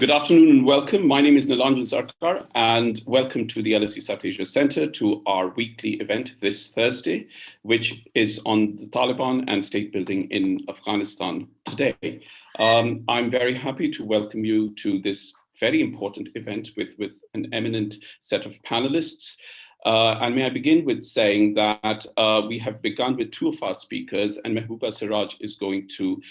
Good afternoon and welcome. My name is Nilanjan Sarkar and welcome to the LSE South Asia Center to our weekly event this Thursday, which is on the Taliban and state building in Afghanistan today. I'm very happy to welcome you to this very important event with an eminent set of panelists. And may I begin with saying that we have begun with two of our speakers, and Mahbouba Seraj is going to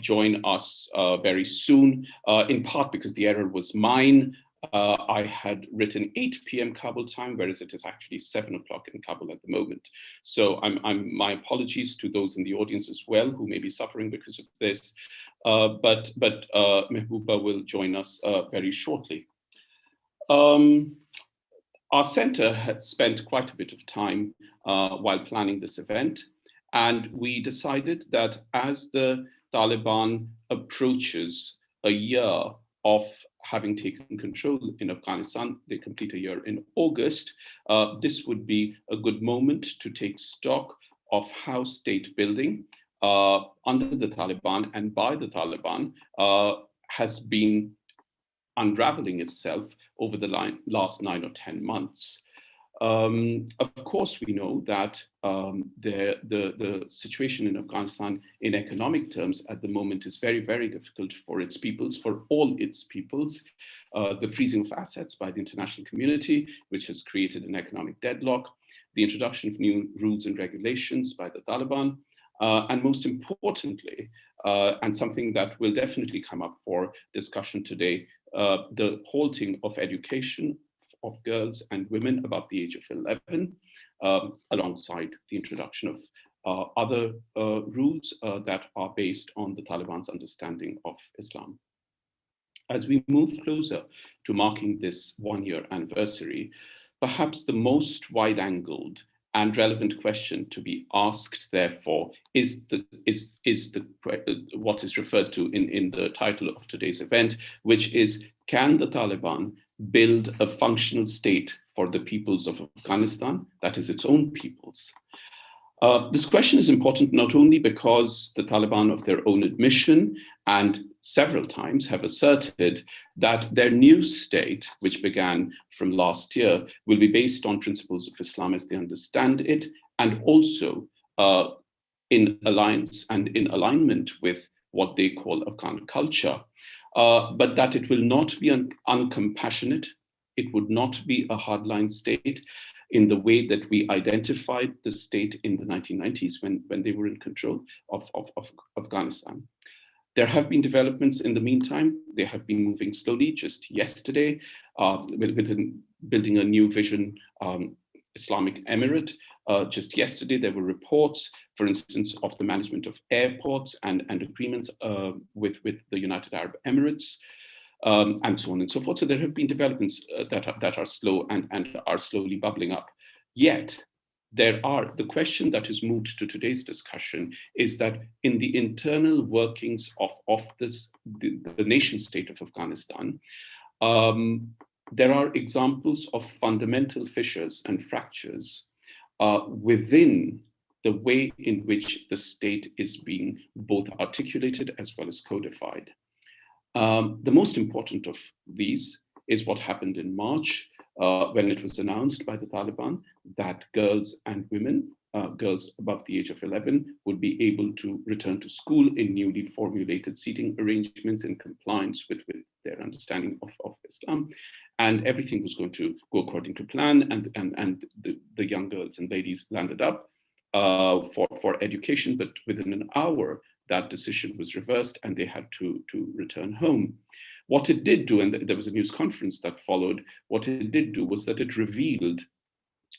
join us very soon, in part because the error was mine. I had written 8 p.m. Kabul time, whereas it is actually 7 o'clock in Kabul at the moment. So my apologies to those in the audience as well who may be suffering because of this. But Mahbouba will join us very shortly. Our center had spent quite a bit of time while planning this event, and we decided that as the Taliban approaches a year of having taken control in Afghanistan, they complete a year in August, this would be a good moment to take stock of how state building under the Taliban and by the Taliban has been unraveling itself over the last 9 or 10 months. Of course, we know that the situation in Afghanistan in economic terms at the moment is very, very difficult for its peoples, for all its peoples. The freezing of assets by the international community, which has created an economic deadlock, the introduction of new rules and regulations by the Taliban, and most importantly, and something that will definitely come up for discussion today, the halting of education of girls and women above the age of 11, alongside the introduction of other rules that are based on the Taliban's understanding of Islam. As we move closer to marking this one-year anniversary, perhaps the most wide-angled and relevant question to be asked, therefore, is what is referred to in the title of today's event, which is, can the Taliban build a functional state for the peoples of Afghanistan, that is its own peoples? This question is important not only because the Taliban, of their own admission and several times, have asserted that their new state, which began from last year, will be based on principles of Islam as they understand it, and also in alliance and in alignment with what they call Afghan culture, but that it will not be uncompassionate, it would not be a hardline state, in the way that we identified the state in the 1990s when they were in control of Afghanistan. There have been developments in the meantime. They have been moving slowly. Just yesterday, with building a new vision Islamic Emirate, just yesterday there were reports, for instance, of the management of airports and agreements with the United Arab Emirates, and so on and so forth. So there have been developments that are slow and are slowly bubbling up. Yet, the question that is moved to today's discussion is that in the internal workings of the nation state of Afghanistan, there are examples of fundamental fissures and fractures within the way in which the state is being both articulated as well as codified. The most important of these is what happened in March when it was announced by the Taliban that girls and women, girls above the age of 11, would be able to return to school in newly formulated seating arrangements in compliance with their understanding of Islam. And everything was going to go according to plan, and the young girls and ladies landed up for education, but within an hour, that decision was reversed and they had to return home. What it did do, and there was a news conference that followed, what it did do was that it revealed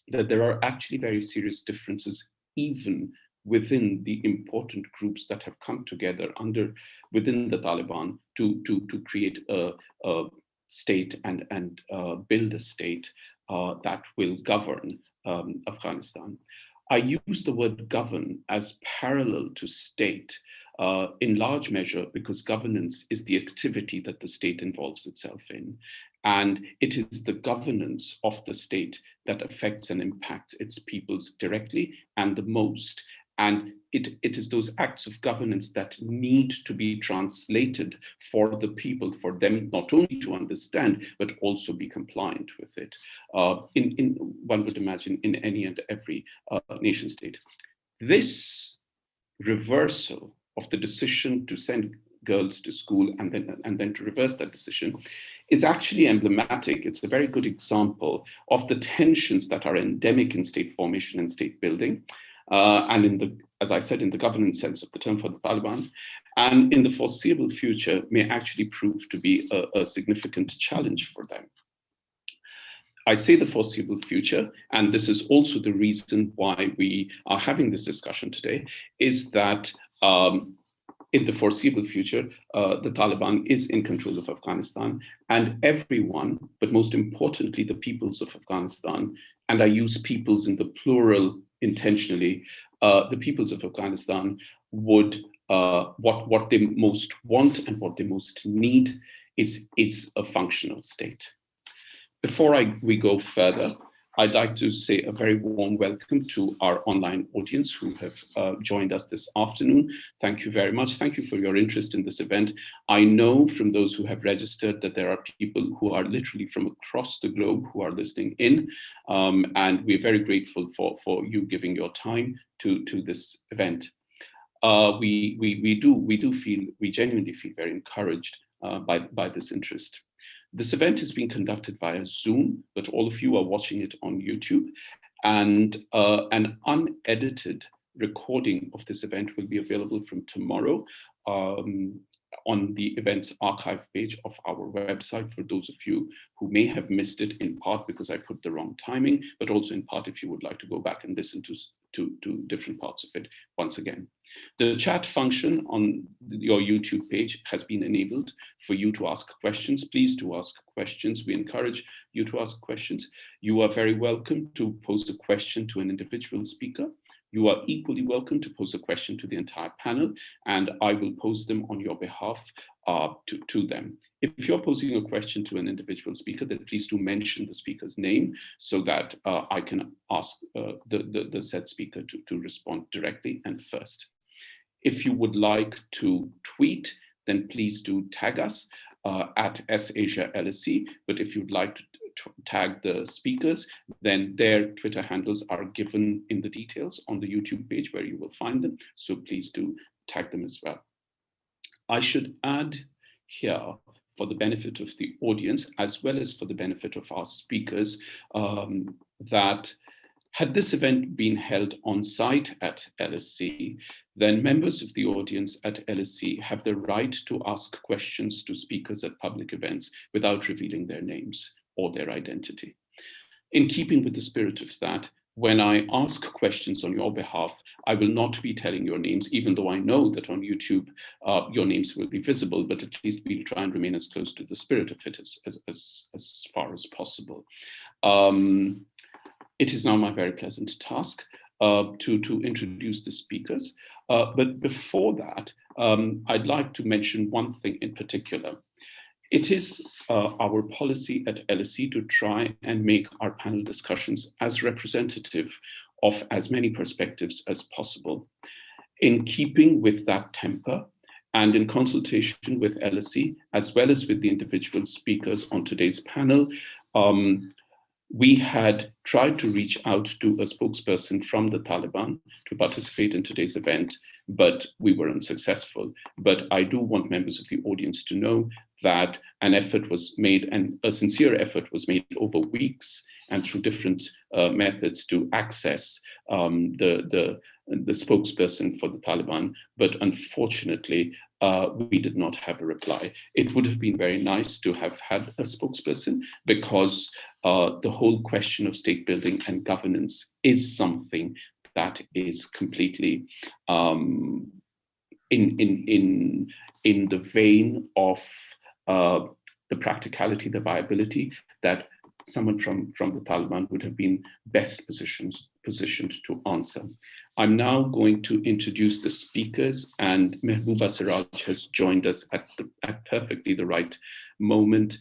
that there are actually very serious differences even within the important groups that have come together within the Taliban to create a state and build a state that will govern Afghanistan. I use the word govern as parallel to state in large measure because governance is the activity that the state involves itself in. And it is the governance of the state that affects and impacts its peoples directly and the most. And it is those acts of governance that need to be translated for the people, for them not only to understand, but also be compliant with it. One would imagine in any and every nation state. This reversal of the decision to send girls to school and then to reverse that decision is actually emblematic. It's a very good example of the tensions that are endemic in state formation and state building, and in the, as I said, in the governance sense of the term for the Taliban, and in the foreseeable future may actually prove to be a significant challenge for them. I say the foreseeable future, and this is also the reason why we are having this discussion today, is that in the foreseeable future, the Taliban is in control of Afghanistan, and everyone, but most importantly, the peoples of Afghanistan, and I use peoples in the plural intentionally, the peoples of Afghanistan would, what they most want and what they most need is a functional state. Before we go further, I'd like to say a very warm welcome to our online audience who have joined us this afternoon. Thank you very much. Thank you for your interest in this event. I know from those who have registered that there are people who are literally from across the globe who are listening in, and we're very grateful for you giving your time to this event. We genuinely feel very encouraged by this interest. This event is being conducted via Zoom, but all of you are watching it on YouTube, and an unedited recording of this event will be available from tomorrow on the events archive page of our website for those of you who may have missed it, in part because I put the wrong timing, but also in part if you would like to go back and listen to different parts of it once again. The chat function on your YouTube page has been enabled for you to ask questions. Please do ask questions. We encourage you to ask questions. You are very welcome to pose a question to an individual speaker. You are equally welcome to pose a question to the entire panel, and I will pose them on your behalf to them. If you're posing a question to an individual speaker, then please do mention the speaker's name so that I can ask the said speaker to respond directly and first. If you would like to tweet, then please do tag us at SAsiaLSE. But if you'd like to tag the speakers, then their Twitter handles are given in the details on the YouTube page where you will find them. So please do tag them as well. I should add here, for the benefit of the audience, as well as for the benefit of our speakers, that had this event been held on site at LSE, then members of the audience at LSE have the right to ask questions to speakers at public events without revealing their names or their identity. In keeping with the spirit of that, when I ask questions on your behalf, I will not be telling your names, even though I know that on YouTube your names will be visible, but at least we'll try and remain as close to the spirit of it as far as possible. It is now my very pleasant task to introduce the speakers. But before that, I'd like to mention one thing in particular. It is our policy at LSE to try and make our panel discussions as representative of as many perspectives as possible. In keeping with that temper and in consultation with LSE, as well as with the individual speakers on today's panel, we had tried to reach out to a spokesperson from the Taliban to participate in today's event, but we were unsuccessful. But I do want members of the audience to know that an effort was made, and a sincere effort was made over weeks and through different methods to access the spokesperson for the Taliban, but unfortunately, we did not have a reply. It would have been very nice to have had a spokesperson, because the whole question of state building and governance is something that is completely in the vein of the practicality, the viability that someone from the Taliban would have been best positioned to answer. I'm now going to introduce the speakers, and Mahbouba Seraj has joined us at perfectly the right moment.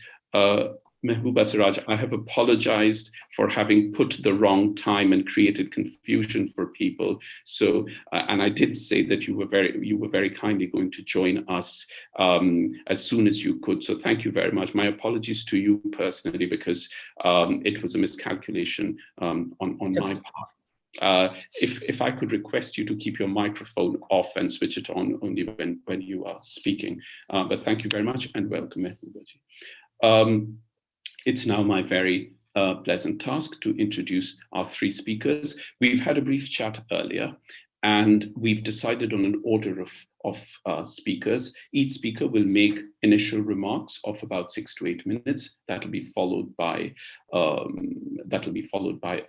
Mahbouba Seraj, I have apologized for having put the wrong time and created confusion for people. So, and I did say that you were very kindly going to join us as soon as you could. So thank you very much. My apologies to you personally, because it was a miscalculation on my part. If I could request you to keep your microphone off and switch it on only when you are speaking. But thank you very much and welcome, Mahbouba. It's now my very pleasant task to introduce our three speakers. We've had a brief chat earlier, and we've decided on an order of speakers. Each speaker will make initial remarks of about 6 to 8 minutes. That'll be followed by a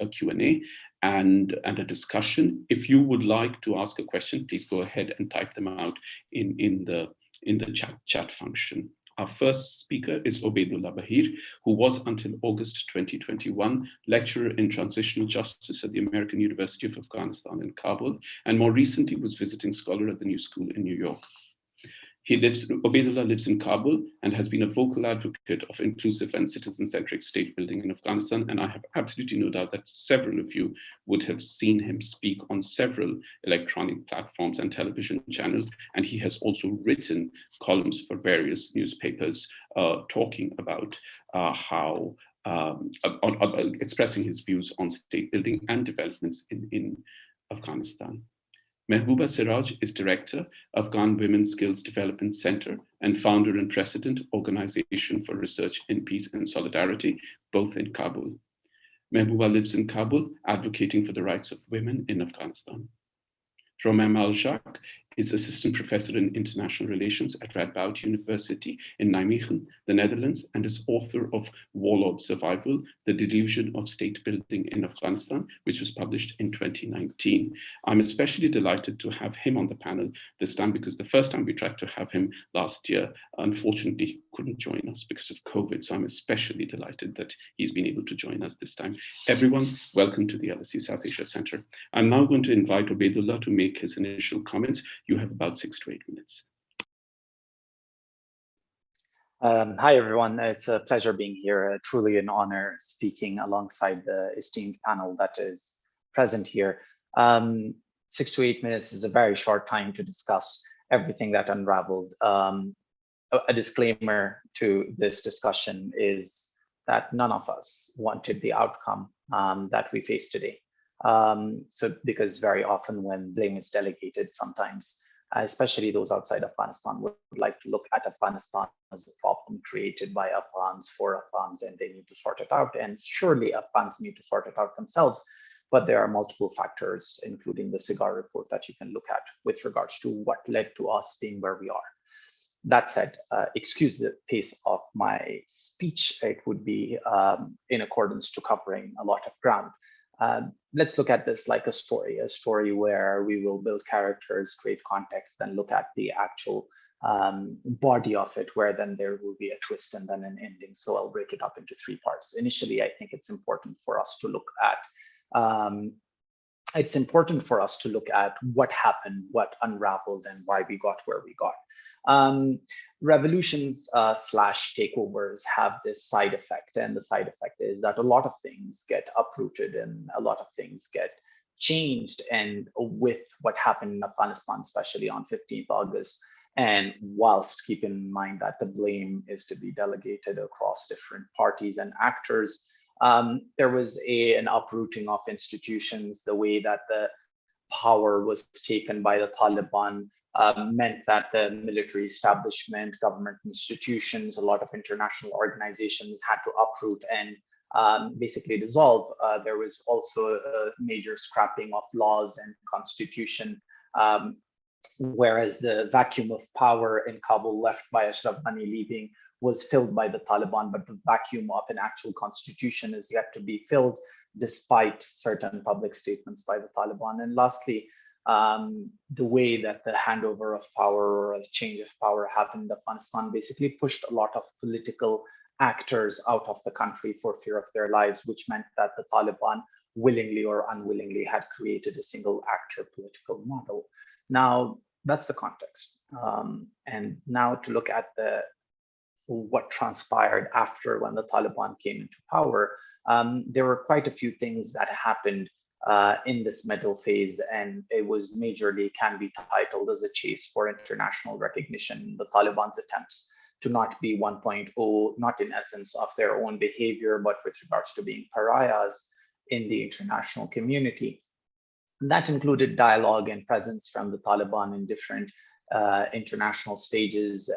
Q&A and a discussion. If you would like to ask a question, please go ahead and type them out in the chat function. Our first speaker is Obaidullah Baheer, who was until August 2021 lecturer in Transitional Justice at the American University of Afghanistan in Kabul, and more recently was visiting scholar at the New School in New York. Obaidullah lives in Kabul and has been a vocal advocate of inclusive and citizen-centric state building in Afghanistan. And I have absolutely no doubt that several of you would have seen him speak on several electronic platforms and television channels. And he has also written columns for various newspapers talking about expressing his views on state building and developments in Afghanistan. Mahbouba Seraj is director of Afghan Women's Skills Development Center and founder and president, Organization for Research in Peace and Solidarity, both in Kabul. Mahbouba lives in Kabul, advocating for the rights of women in Afghanistan. Romain Malejacq is assistant professor in international relations at Radboud University in Nijmegen, the Netherlands, and is author of Warlord Survival, The Delusion of State Building in Afghanistan, which was published in 2019. I'm especially delighted to have him on the panel this time, because the first time we tried to have him last year, unfortunately, he couldn't join us because of COVID. So I'm especially delighted that he's been able to join us this time. Everyone, welcome to the LSE South Asia Center. I'm now going to invite Obaidullah to make his initial comments. You have about 6 to 8 minutes. Hi, everyone. It's a pleasure being here. Truly an honor speaking alongside the esteemed panel that is present here. 6 to 8 minutes is a very short time to discuss everything that unraveled. A disclaimer to this discussion is that none of us wanted the outcome that we face today. Because very often when blame is delegated, sometimes, especially those outside Afghanistan, would like to look at Afghanistan as a problem created by Afghans for Afghans, and they need to sort it out. And surely Afghans need to sort it out themselves. But there are multiple factors, including the cigar report, that you can look at with regards to what led to us being where we are. That said, excuse the pace of my speech. It would be in accordance to covering a lot of ground. Let's look at this like a story where we will build characters, create context, then look at the actual body of it, where then there will be a twist and then an ending. So I'll break it up into 3 parts. Initially, I think it's important for us to look at what happened, what unraveled, and why we got where we got. Revolutions slash takeovers have this side effect, and the side effect is that a lot of things get uprooted and a lot of things get changed. And with what happened in Afghanistan, especially on 15th August, and whilst keeping in mind that the blame is to be delegated across different parties and actors, there was an uprooting of institutions. The way that the power was taken by the Taliban meant that the military establishment, government institutions, a lot of international organizations had to uproot and basically dissolve. There was also a major scrapping of laws and constitution, whereas the vacuum of power in Kabul left by Ashraf Ghani leaving was filled by the Taliban, but the vacuum of an actual constitution is yet to be filled, despite certain public statements by the Taliban. And lastly, the way that the handover of power or the change of power happened in Afghanistan basically pushed a lot of political actors out of the country for fear of their lives, which meant that the Taliban willingly or unwillingly had created a single actor political model. Now, that's the context. And now to look at the what transpired after when the Taliban came into power, there were quite a few things that happened in this middle phase, and it was majorly can be titled as a chase for international recognition. The Taliban's attempts to not be 1.0, not in essence of their own behavior, but with regards to being pariahs in the international community. And that included dialogue and presence from the Taliban in different international stages,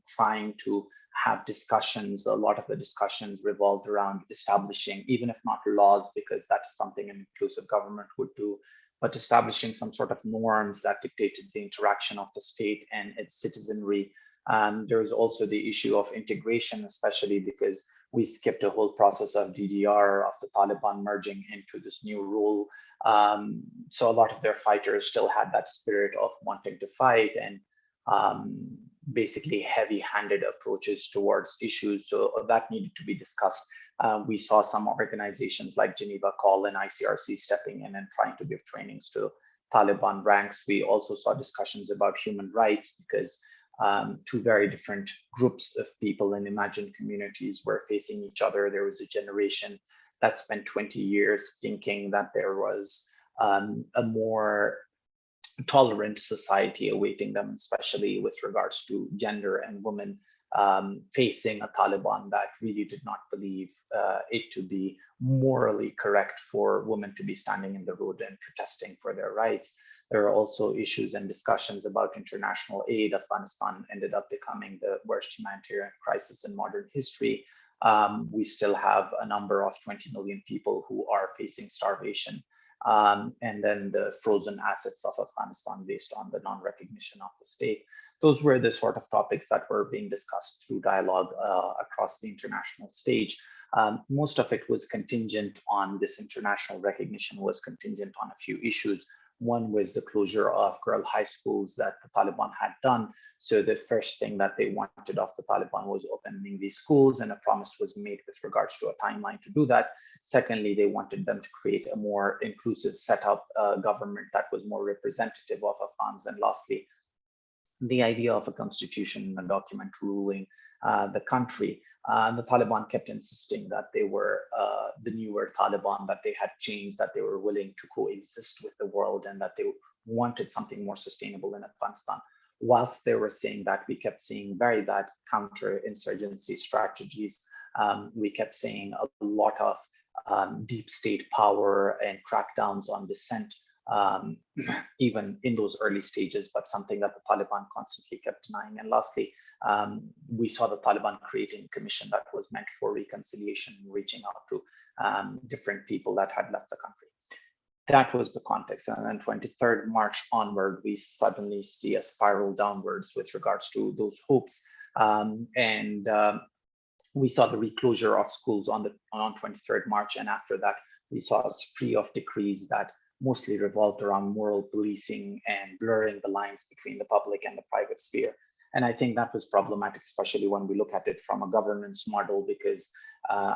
trying to have discussions. A lot of the discussions revolved around establishing, even if not laws, because that is something an inclusive government would do, but establishing some sort of norms that dictated the interaction of the state and its citizenry. There is also the issue of integration, especially because we skipped a whole process of DDR, of the Taliban merging into this new rule. So a lot of their fighters still had that spirit of wanting to fight and basically heavy-handed approaches towards issues. So that needed to be discussed. We saw some organizations like Geneva Call and ICRC stepping in and trying to give trainings to Taliban ranks. We also saw discussions about human rights because two very different groups of people in imagined communities were facing each other. There was a generation that spent 20 years thinking that there was a more tolerant society awaiting them, especially with regards to gender and women, facing a Taliban that really did not believe it to be morally correct for women to be standing in the road and protesting for their rights. There are also issues and discussions about international aid. Afghanistan ended up becoming the worst humanitarian crisis in modern history. We still have a number of 20 million people who are facing starvation. And then the frozen assets of Afghanistan based on the non-recognition of the state. Those were the sort of topics that were being discussed through dialogue across the international stage. Most of it was contingent on this international recognition, was contingent on a few issues. One was the closure of girl high schools that the Taliban had done. So the first thing that they wanted of the Taliban was opening these schools, and a promise was made with regards to a timeline to do that. Secondly, they wanted them to create a more inclusive setup, government that was more representative of Afghans. And lastly, the idea of a constitution, a document ruling the country. The Taliban kept insisting that they were the newer Taliban, that they had changed, that they were willing to coexist with the world, and that they wanted something more sustainable in Afghanistan. Whilst they were saying that, we kept seeing very bad counter-insurgency strategies. We kept seeing a lot of deep state power and crackdowns on dissent, even in those early stages, but something that the Taliban constantly kept denying. And lastly, we saw the Taliban creating a commission that was meant for reconciliation, reaching out to different people that had left the country. That was the context. And then 23rd March onward, we suddenly see a spiral downwards with regards to those hopes. We saw the reclosure of schools on 23rd March. And after that, we saw a spree of decrees that mostly revolved around moral policing and blurring the lines between the public and the private sphere. And I think that was problematic, especially when we look at it from a governance model, because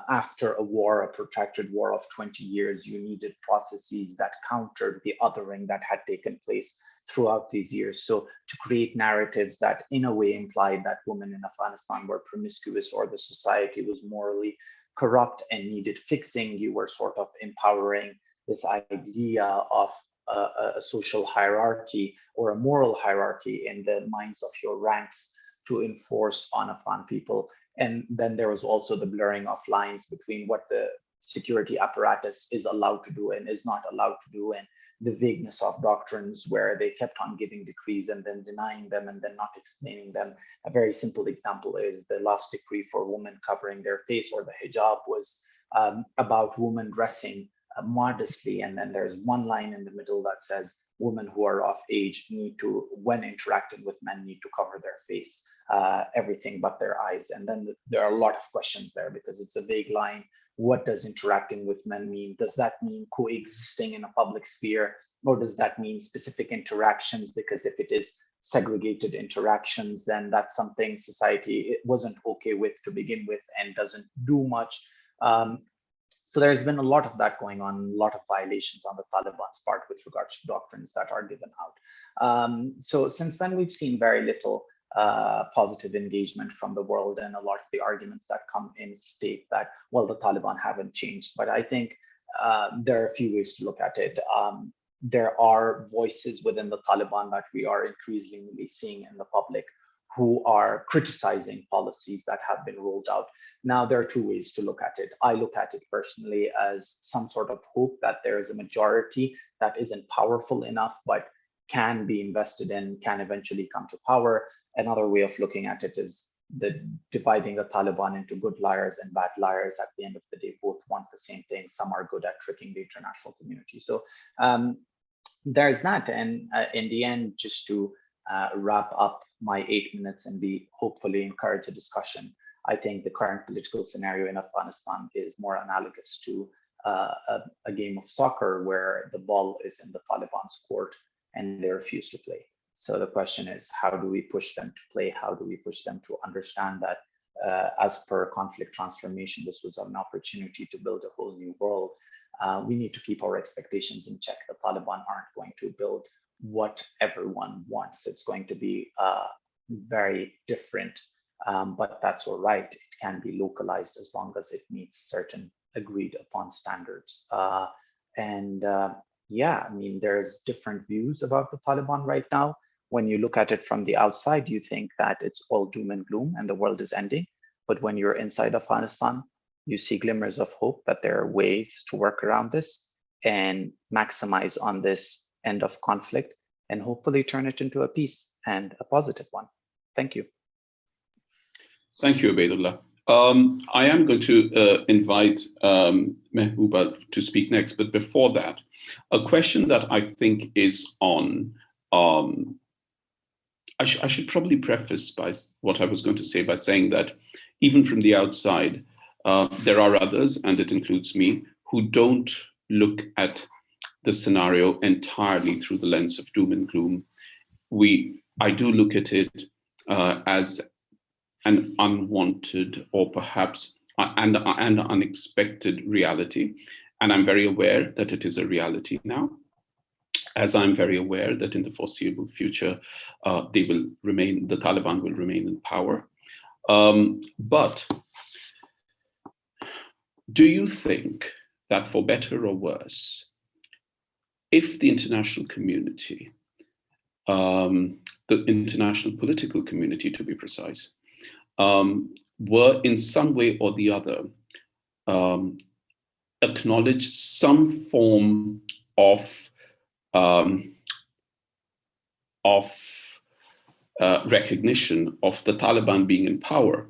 after a war, a protracted war of 20 years, you needed processes that countered the othering that had taken place throughout these years. So to create narratives that in a way implied that women in Afghanistan were promiscuous or the society was morally corrupt and needed fixing, you were sort of empowering this idea of a social hierarchy or a moral hierarchy in the minds of your ranks to enforce on Afghan people. And then there was also the blurring of lines between what the security apparatus is allowed to do and is not allowed to do, and the vagueness of doctrines where they kept on giving decrees and then denying them and then not explaining them. A very simple example is the last decree for women covering their face, or the hijab, was about women dressing modestly, and then there's one line in the middle that says women who are of age need to, when interacting with men, need to cover their face, everything but their eyes. And then there are a lot of questions there because it's a vague line. What does interacting with men mean? Does that mean coexisting in a public sphere, or does that mean specific interactions? Because if it is segregated interactions, then that's something society wasn't okay with to begin with and doesn't do much. So there's been a lot of that going on, a lot of violations on the Taliban's part with regards to doctrines that are given out. So since then, we've seen very little positive engagement from the world, and a lot of the arguments that come in state that, well, the Taliban haven't changed. But I think there are a few ways to look at it. There are voices within the Taliban that we are increasingly seeing in the public who are criticizing policies that have been rolled out. Now, there are two ways to look at it. I look at it personally as some sort of hope that there is a majority that isn't powerful enough, but can be invested in, can eventually come to power. Another way of looking at it is dividing the Taliban into good liars and bad liars. At the end of the day, both want the same thing. Some are good at tricking the international community. So there's that. And in the end, just to wrap up my 8 minutes and hopefully encourage a discussion, I think the current political scenario in Afghanistan is more analogous to a game of soccer where the ball is in the Taliban's court and they refuse to play. So the question is, how do we push them to play? How do we push them to understand that as per conflict transformation, this was an opportunity to build a whole new world. We need to keep our expectations in check. The Taliban aren't going to build what everyone wants. It's going to be very different, but that's all right. It can be localized as long as it meets certain agreed upon standards. Yeah, I mean, there's different views about the Taliban right now. When you look at it from the outside, you think that it's all doom and gloom and the world is ending. But when you're inside Afghanistan, you see glimmers of hope that there are ways to work around this and maximize on this end of conflict and hopefully turn it into a peace and a positive one. Thank you. Thank you, Obaidullah. I am going to invite Mahbouba to speak next, but before that, a question that I think is on, I should probably preface by what I was going to say by saying that even from the outside, there are others, and it includes me, who don't look at the scenario entirely through the lens of doom and gloom. I do look at it as an unwanted or perhaps an unexpected reality. And I'm very aware that it is a reality now, as I'm very aware that in the foreseeable future, the Taliban will remain in power. But do you think that for better or worse, if the international community, the international political community to be precise, were in some way or the other acknowledge some form of recognition of the Taliban being in power,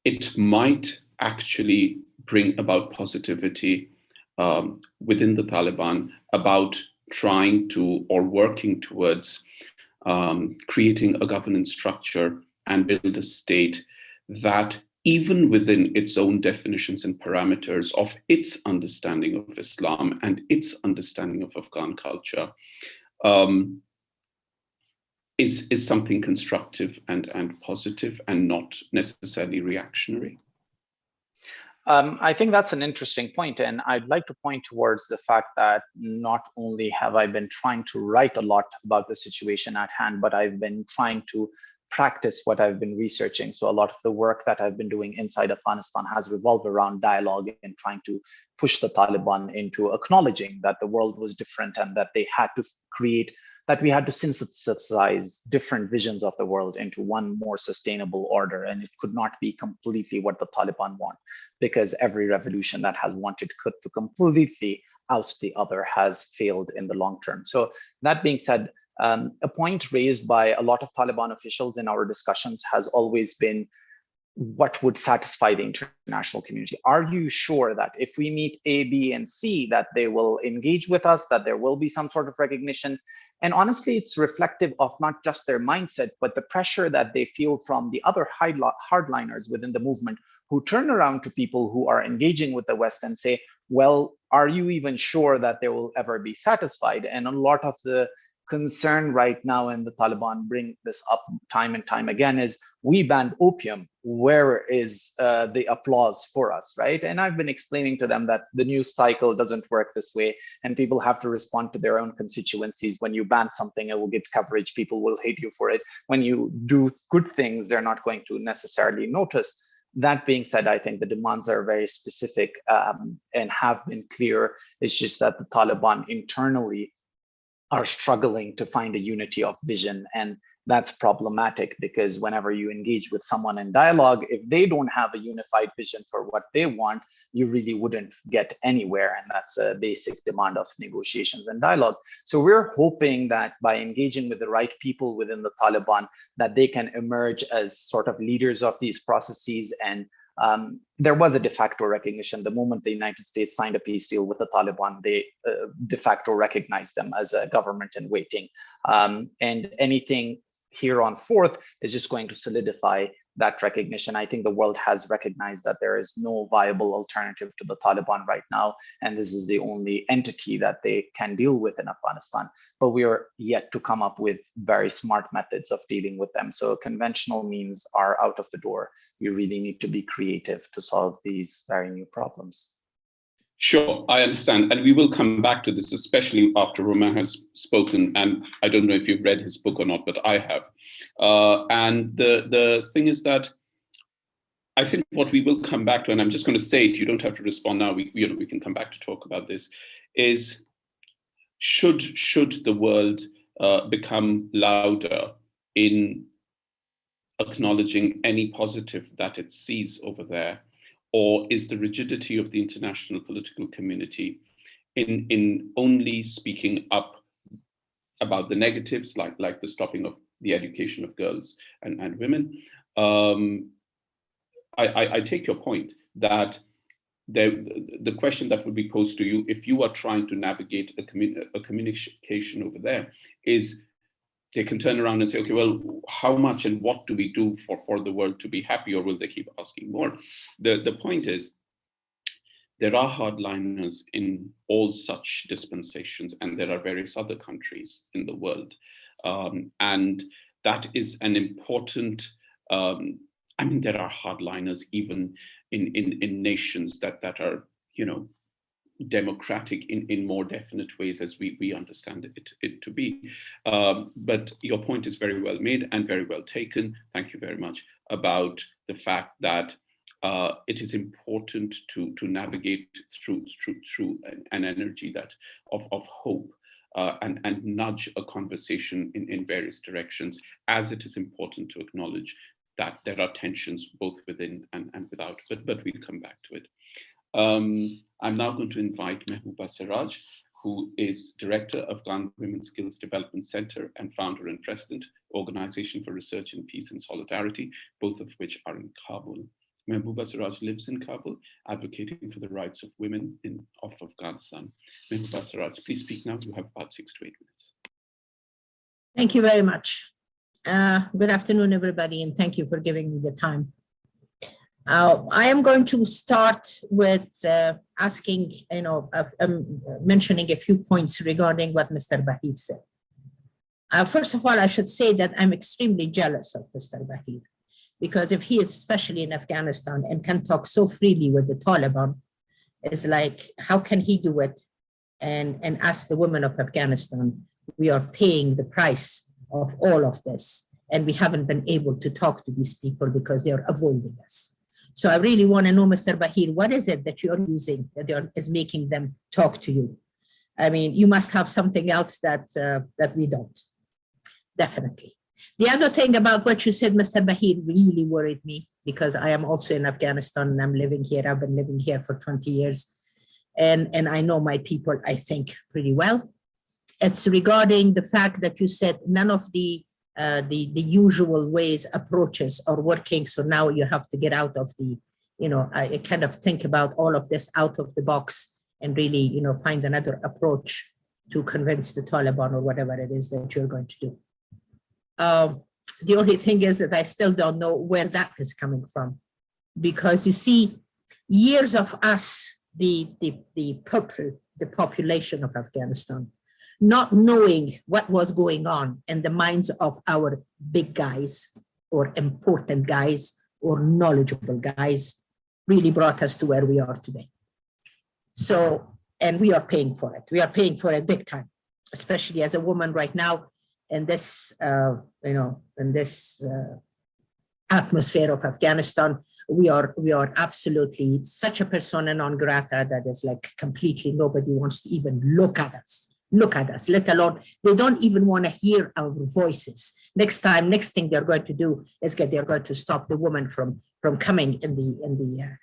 it might actually bring about positivity within the Taliban about trying to or working towards creating a governance structure and build a state that, even within its own definitions and parameters of its understanding of Islam and its understanding of Afghan culture, is something constructive and positive and not necessarily reactionary? I think that's an interesting point, and I'd like to point towards the fact that not only have I been trying to write a lot about the situation at hand, but I've been trying to practice what I've been researching. So a lot of the work that I've been doing inside Afghanistan has revolved around dialogue and trying to push the Taliban into acknowledging that the world was different and that they had to we had to synthesize different visions of the world into one more sustainable order. And it could not be completely what the Taliban want, because every revolution that has wanted to completely oust the other has failed in the long term. So that being said, a point raised by a lot of Taliban officials in our discussions has always been, what would satisfy the international community? Are you sure that if we meet A, B, and C, that they will engage with us, that there will be some sort of recognition? And honestly, it's reflective of not just their mindset, but the pressure that they feel from the other hardliners within the movement, who turn around to people who are engaging with the West and say, well, are you even sure that they will ever be satisfied? And a lot of the concern right now, and the Taliban bring this up time and time again, is we banned opium. Where is the applause for us, right? And I've been explaining to them that the news cycle doesn't work this way, and people have to respond to their own constituencies. When you ban something, it will get coverage. People will hate you for it. When you do good things, they're not going to necessarily notice. That being said, I think the demands are very specific and have been clear. It's just that the Taliban internally are struggling to find a unity of vision, and that's problematic, because whenever you engage with someone in dialogue, if they don't have a unified vision for what they want, you really wouldn't get anywhere, and that's a basic demand of negotiations and dialogue. So we're hoping that by engaging with the right people within the Taliban, that they can emerge as sort of leaders of these processes. And there was a de facto recognition. The moment the United States signed a peace deal with the Taliban, they de facto recognized them as a government in waiting. And anything here on forth is just going to solidify that recognition. I think the world has recognized that there is no viable alternative to the Taliban right now, and this is the only entity that they can deal with in Afghanistan. But we are yet to come up with very smart methods of dealing with them. So conventional means are out of the door. We really need to be creative to solve these very new problems. Sure, I understand. And we will come back to this, especially after Romain has spoken. And I don't know if you've read his book or not, but I have. And the thing is that I think what we will come back to, and I'm just going to say it, you don't have to respond now, we can come back to talk about this, is should the world become louder in acknowledging any positive that it sees over there? Or is the rigidity of the international political community in only speaking up about the negatives, like the stopping of the education of girls and women? I take your point that the question that would be posed to you, if you are trying to navigate a communication over there, is they can turn around and say, okay, well, how much and what do we do for the world to be happy, or will they keep asking more? The point is, there are hardliners in all such dispensations, and there are various other countries in the world. And that is an important, I mean, there are hardliners even in nations that are, democratic in more definite ways as we understand it to be. But your point is very well made and very well taken. Thank you very much about the fact that it is important to navigate through an energy that of hope and nudge a conversation in various directions, as it is important to acknowledge that there are tensions both within and without, but we'll come back to it. I'm now going to invite Mahbouba Seraj, who is Director of Afghan Women's Skills Development Center and founder and president, Organization for Research in Peace and Solidarity, both of which are in Kabul. Mahbouba Seraj lives in Kabul, advocating for the rights of women of Afghanistan. Mahbouba Seraj, please speak now. You have about 6 to 8 minutes. Thank you very much. Good afternoon, everybody, and thank you for giving me the time. I am going to start with asking, mentioning a few points regarding what Mr. Baheer said. First of all, I should say that I'm extremely jealous of Mr. Baheer, because if he is especially in Afghanistan and can talk so freely with the Taliban, it's like, how can he do it? And ask the women of Afghanistan, we are paying the price of all of this, and we haven't been able to talk to these people because they are avoiding us. So I really want to know, Mr. Baheer, what is it that you are using that is making them talk to you? I mean, you must have something else that we don't, definitely. The other thing about what you said, Mr. Baheer, really worried me, because I am also in Afghanistan and I'm living here. I've been living here for 20 years. And I know my people, I think, pretty well. It's regarding the fact that you said none of the usual ways, approaches are working. So now you have to get out of the, I kind of think about all of this out of the box and really, find another approach to convince the Taliban or whatever it is that you're going to do. The only thing is that I still don't know where that is coming from, because you see, years of us, the population of Afghanistan, not knowing what was going on in the minds of our big guys or important guys or knowledgeable guys really brought us to where we are today. So, and we are paying for it. We are paying for it big time, especially as a woman right now in this, in this atmosphere of Afghanistan. We are absolutely such a persona non grata that is like completely nobody wants to even look at us, let alone, they don't even want to hear our voices. Next thing they're going to do is they're going to stop the woman from coming in the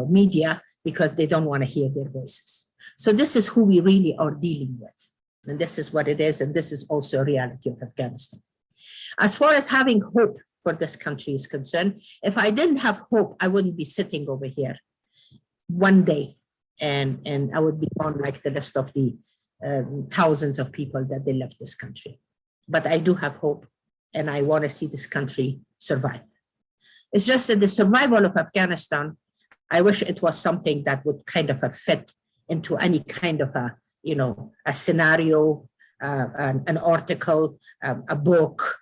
media because they don't want to hear their voices. So this is who we really are dealing with. And this is what it is. And this is also a reality of Afghanistan. As far as having hope for this country is concerned, if I didn't have hope, I wouldn't be sitting over here one day and I would be on like the rest of the thousands of people that they left this country. But I do have hope and I want to see this country survive. It's just that the survival of Afghanistan, I wish it was something that would kind of fit into any kind of a scenario, an article, a book.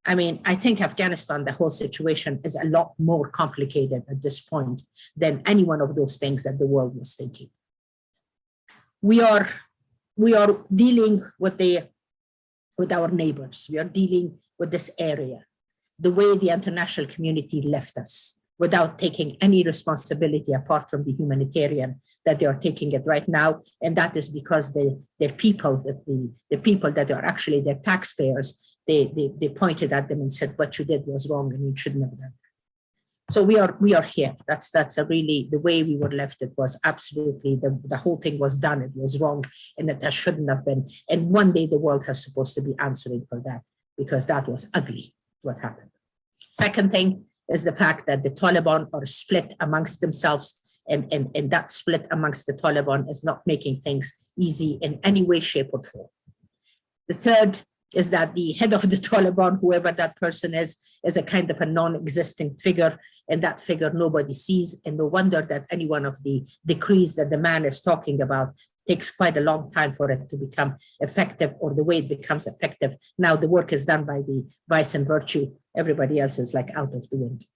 I mean, I think Afghanistan, the whole situation is a lot more complicated at this point than any one of those things that the world was thinking. We are dealing with our neighbors. We are dealing with this area, the way the international community left us without taking any responsibility apart from the humanitarian that they are taking it right now. And that is because their people, the people that are actually their taxpayers, they pointed at them and said, what you did was wrong and you shouldn't have done that. So we are here. That's a really, the way we were left, it was absolutely, the whole thing was done. It was wrong and that shouldn't have been. And one day the world has supposed to be answering for that because that was ugly, what happened. Second thing is the fact that the Taliban are split amongst themselves and that split amongst the Taliban is not making things easy in any way, shape or form. The third is that the head of the Taliban, whoever that person is a kind of a non-existent figure, and that figure nobody sees, and no wonder that any one of the decrees that the man is talking about takes quite a long time for it to become effective, or the way it becomes effective. Now the work is done by the vice and virtue. Everybody else is like out of the window.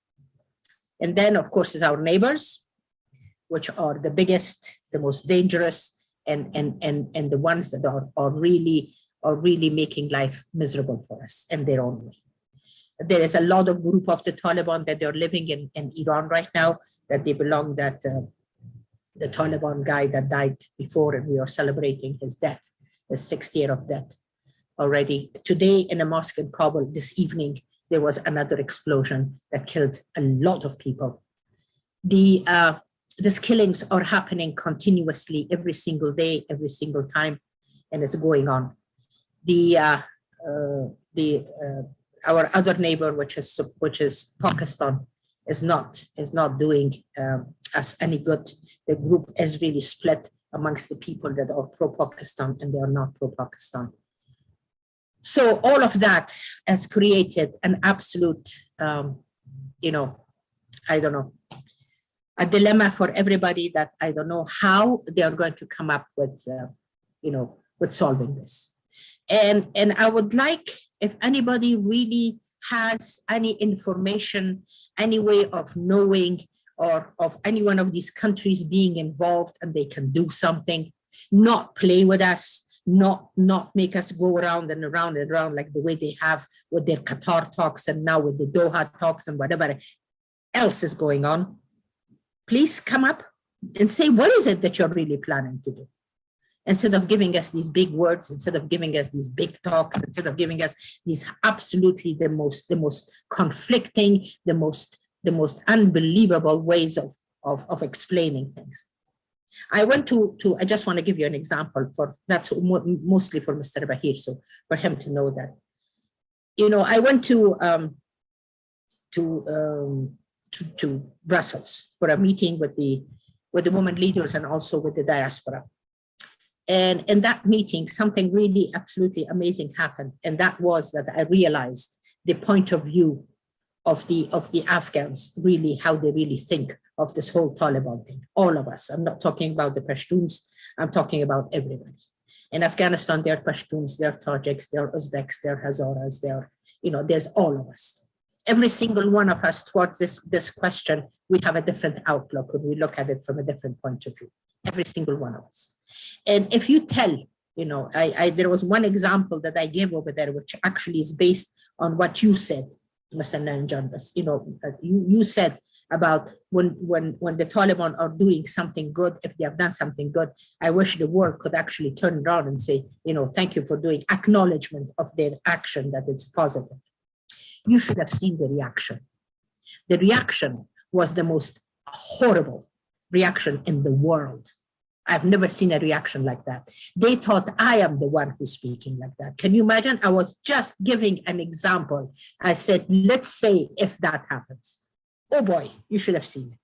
And then, of course, is our neighbors, which are the biggest, the most dangerous, and the ones that are really making life miserable for us in their own way. There is a lot of group of the Taliban that they're living in Iran right now, that they belong, that the Taliban guy that died before, and we are celebrating his death, his 6th year of death already. Today in a mosque in Kabul, this evening, there was another explosion that killed a lot of people. These killings are happening continuously every single day, every single time, and it's going on. Our other neighbor, which is Pakistan, is not doing us any good. The group is really split amongst the people that are pro-Pakistan and they are not pro-Pakistan. So all of that has created an absolute, I don't know, a dilemma for everybody that I don't know how they are going to come up with, with solving this. And I would like, if anybody really has any information, any way of knowing, or of any one of these countries being involved and they can do something, not play with us, not make us go around and around and around like the way they have with their Qatar talks and now with the Doha talks and whatever else is going on. Please come up and say, what is it that you're really planning to do? Instead of giving us these big words, instead of giving us these big talks, instead of giving us these absolutely the most conflicting, the most unbelievable ways of explaining things. I just want to give you an example that's mostly for Mr. Baheer, so for him to know that. I went to Brussels for a meeting with the women leaders and also with the diaspora. And in that meeting, something really absolutely amazing happened. And that was that I realized the point of view of the Afghans, really how they really think of this whole Taliban thing. All of us. I'm not talking about the Pashtuns. I'm talking about everybody. In Afghanistan, there are Pashtuns, there are Tajiks, there are Uzbeks, there are Hazaras, there's all of us. Every single one of us towards this question, we have a different outlook, and we look at it from a different point of view. Every single one of us. And if you tell, there was one example that I gave over there, which actually is based on what you said, Mr. Nanjandas. You said about when the Taliban are doing something good, if they have done something good, I wish the world could actually turn around and say, thank you for doing acknowledgement of their action, that it's positive. You should have seen the reaction. The reaction was the most horrible reaction in the world. I've never seen a reaction like that. They thought I am the one who's speaking like that. Can you imagine? I was just giving an example. I said, let's say if that happens. Oh boy, you should have seen it.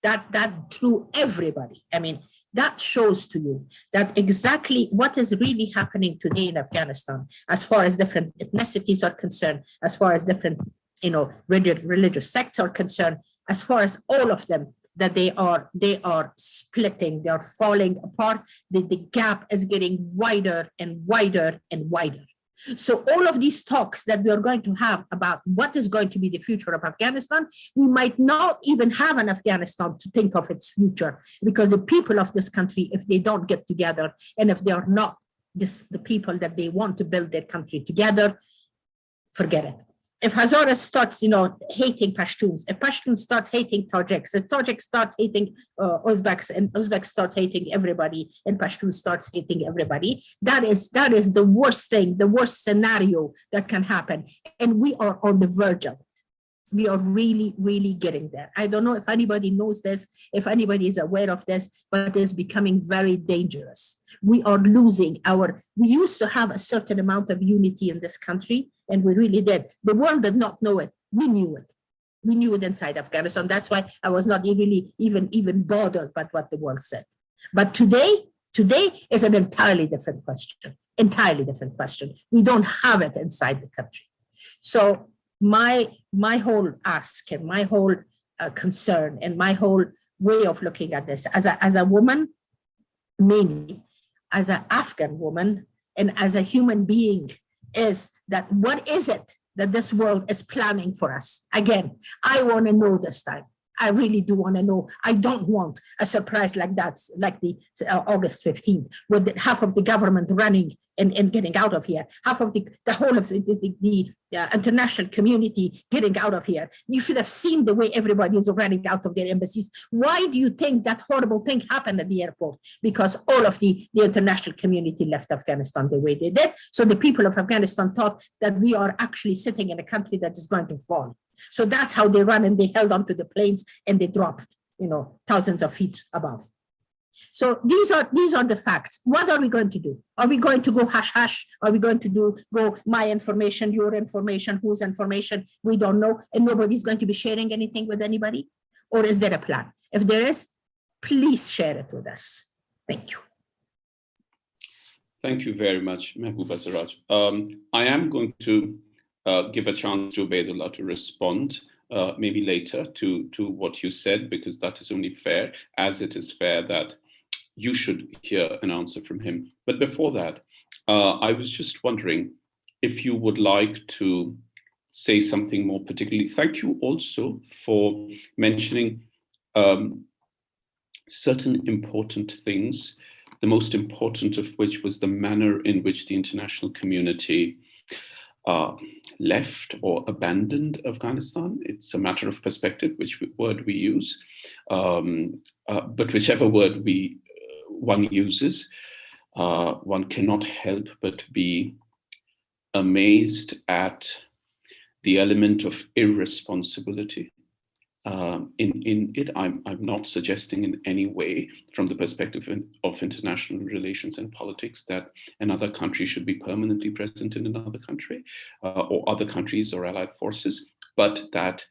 That drew everybody. I mean, that shows to you that exactly what is really happening today in Afghanistan, as far as different ethnicities are concerned, as far as different, religious sects are concerned, as far as all of them, that they are splitting, they are falling apart. The gap is getting wider and wider and wider. So all of these talks that we are going to have about what is going to be the future of Afghanistan, we might not even have an Afghanistan to think of its future, because the people of this country, if they don't get together, and if they are not the people that they want to build their country together, forget it. If Hazaras starts, hating Pashtuns, if Pashtuns start hating Tajiks, if Tajiks start hating Uzbeks, and Uzbeks start hating everybody, and Pashtun starts hating everybody, that is the worst thing, the worst scenario that can happen. And we are on the verge of it. We are really, really getting there. I don't know if anybody knows this, if anybody is aware of this, but it's becoming very dangerous. We are losing we used to have a certain amount of unity in this country, and we really did. The world did not know it. We knew it. We knew it inside Afghanistan. That's why I was not really even bothered by what the world said. But today is an entirely different question. Entirely different question. We don't have it inside the country. So my whole ask and my whole concern and my whole way of looking at this as a woman, mainly as an Afghan woman and as a human being, is that what is it that this world is planning for us? Again, I want to know this time. I really do want to know. I don't want a surprise like that, like the August 15th, with half of the government running and getting out of here, half of the whole of the international community getting out of here. You should have seen the way everybody is running out of their embassies. Why do you think that horrible thing happened at the airport? Because all of the international community left Afghanistan the way they did. So the people of Afghanistan thought that we are actually sitting in a country that is going to fall. So that's how they run, and they held onto the planes and they dropped, thousands of feet above. So these are the facts. What are we going to do? Are we going to go hush hush? Are we going to go my information, your information, whose information? We don't know, and nobody's going to be sharing anything with anybody? Or is there a plan? If there is, please share it with us. Thank you. Thank you very much, Mahbouba Seraj. I am going to give a chance to Obaidullah to respond maybe later to what you said, because that is only fair, as it is fair that you should hear an answer from him. But before that, I was just wondering if you would like to say something more particularly. Thank you also for mentioning certain important things, the most important of which was the manner in which the international community left or abandoned Afghanistan. It's a matter of perspective, which word we use, but whichever word one uses, one cannot help but be amazed at the element of irresponsibility in it. I'm not suggesting in any way, from the perspective of international relations and politics, that another country should be permanently present in another country, or other countries or allied forces, but that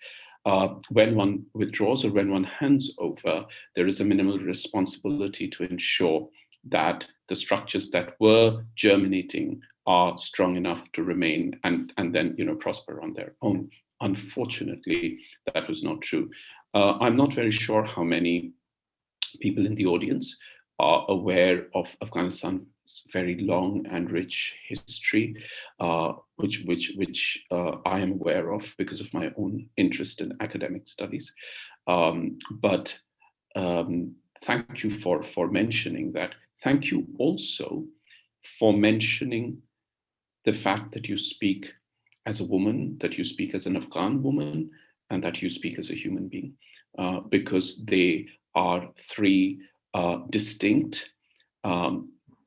when one withdraws or when one hands over, there is a minimal responsibility to ensure that the structures that were germinating are strong enough to remain and then prosper on their own. Unfortunately, that was not true. I'm not very sure how many people in the audience are aware of Afghanistan's very long and rich history, which I am aware of because of my own interest in academic studies. But thank you for mentioning that. Thank you also for mentioning the fact that you speak as a woman, that you speak as an Afghan woman, and that you speak as a human being, because they are three distinct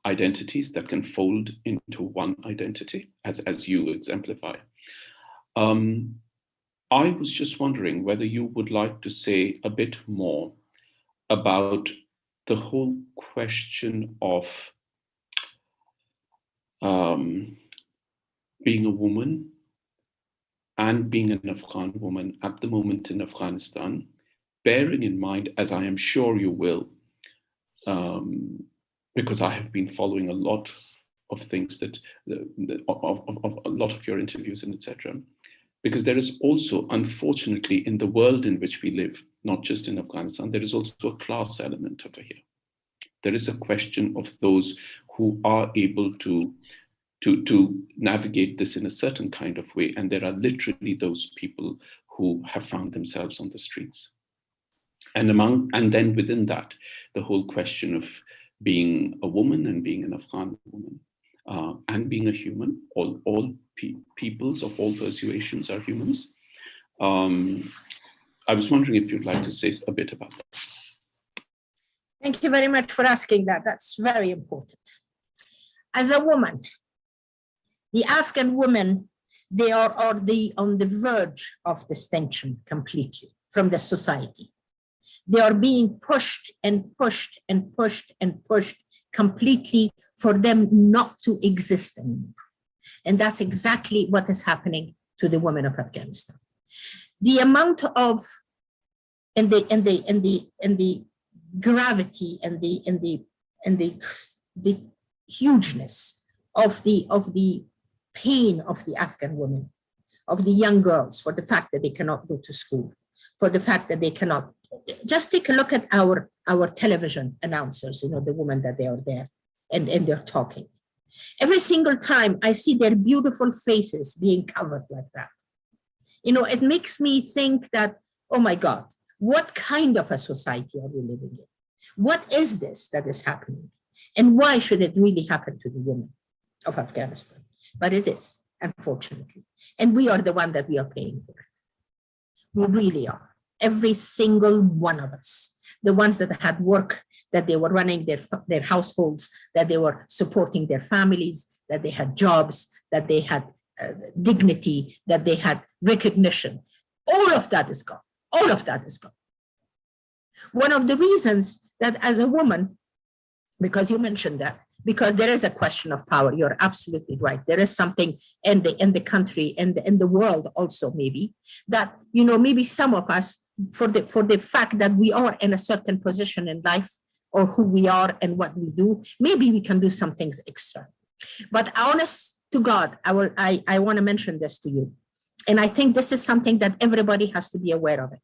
identities that can fold into one identity, as you exemplify. I was just wondering whether you would like to say a bit more about the whole question of being a woman and being an Afghan woman at the moment in Afghanistan, bearing in mind, as I am sure you will, because I have been following a lot of things that, of a lot of your interviews and etc. Because there is also, unfortunately, in the world in which we live, not just in Afghanistan, there is also a class element over here. There is a question of those who are able to navigate this in a certain kind of way. And there are literally those people who have found themselves on the streets. And then within that, the whole question of being a woman and being an Afghan woman and being a human, all peoples of all persuasions are humans. I was wondering if you'd like to say a bit about that. Thank you very much for asking that. That's very important. As a woman, the Afghan women, they are on the verge of distinction completely from the society. They are being pushed and pushed and pushed and pushed completely for them not to exist anymore. And that's exactly what is happening to the women of Afghanistan. The amount of and the gravity and the hugeness of the pain of the Afghan women, of the young girls, for the fact that they cannot go to school, for the fact that they cannot. Just take a look at our television announcers, you know, the women that they are there and they're talking. Every single time I see their beautiful faces being covered like that, you know, it makes me think that, oh my God, what kind of a society are we living in? What is this that is happening? And why should it really happen to the women of Afghanistan? But it is, unfortunately. And we are the one that we are paying for it. We really are. Every single one of us, the ones that had work, that they were running their households, that they were supporting their families, that they had jobs, that they had dignity, that they had recognition. All of that is gone. All of that is gone. One of the reasons that as a woman, because you mentioned that, because there is a question of power, you're absolutely right. There is something in the country and in the world also maybe that, you know, maybe some of us, for the fact that we are in a certain position in life or who we are and what we do, maybe we can do some things extra. But honest to God, I want to mention this to you. And I think this is something that everybody has to be aware of it.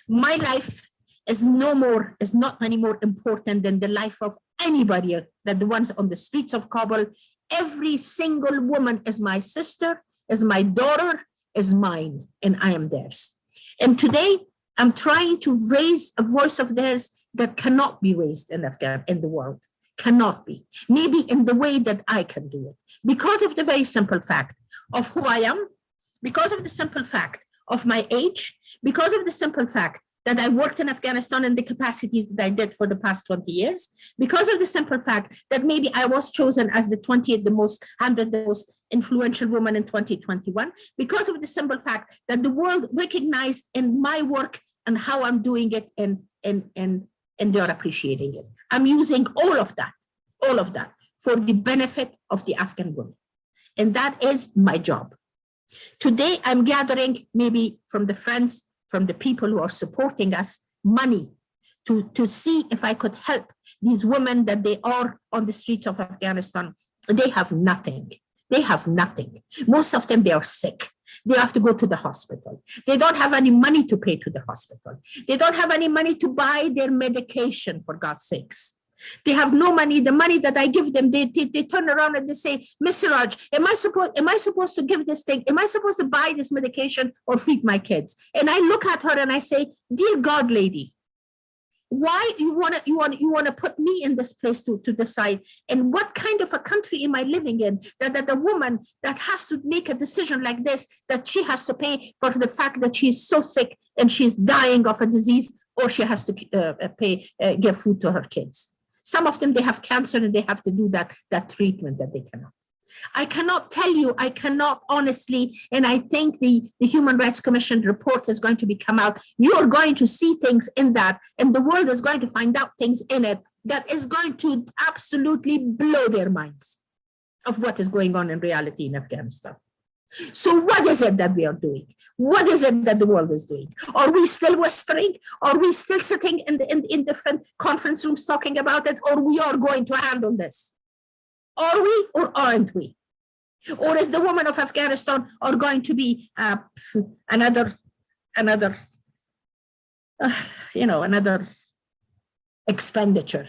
My life is not any more important than the life of anybody, that the ones on the streets of Kabul. Every single woman is my sister, is my daughter, is mine, and I am theirs. And today, I'm trying to raise a voice of theirs that cannot be raised in the world, cannot be. Maybe in the way that I can do it, because of the very simple fact of who I am, because of the simple fact of my age, because of the simple fact that I worked in Afghanistan in the capacities that I did for the past 20 years, because of the simple fact that maybe I was chosen as the 100th most influential woman in 2021, because of the simple fact that the world recognized in my work and how I'm doing it and they're appreciating it. I'm using all of that for the benefit of the Afghan women. And that is my job. Today, I'm gathering maybe from the friends, from the people who are supporting us, money to see if I could help these women that they are on the streets of Afghanistan. They have nothing. They have nothing. Most of them, they are sick. They have to go to the hospital. They don't have any money to pay to the hospital. They don't have any money to buy their medication, for God's sakes. They have no money. The money that I give them, they turn around and they say, Ms. Seraj, am I supposed to give this thing? Am I supposed to buy this medication or feed my kids? And I look at her and I say, dear God, lady, why you want to put me in this place to decide? And what kind of a country am I living in that a woman that has to make a decision like this, that she has to pay for the fact that she's so sick and she's dying of a disease, or she has to give food to her kids? Some of them, they have cancer and they have to do that treatment that they cannot. I cannot tell you, I cannot honestly, and I think the Human Rights Commission report is going to come out. You're going to see things in that, and the world is going to find out things in it that is going to absolutely blow their minds of what is going on in reality in Afghanistan. So what is it that we are doing? What is it that the world is doing? Are we still whispering? Are we still sitting in different conference rooms talking about it? Or we are going to handle this? Are we or aren't we? Or is the women of Afghanistan are going to be another expenditure,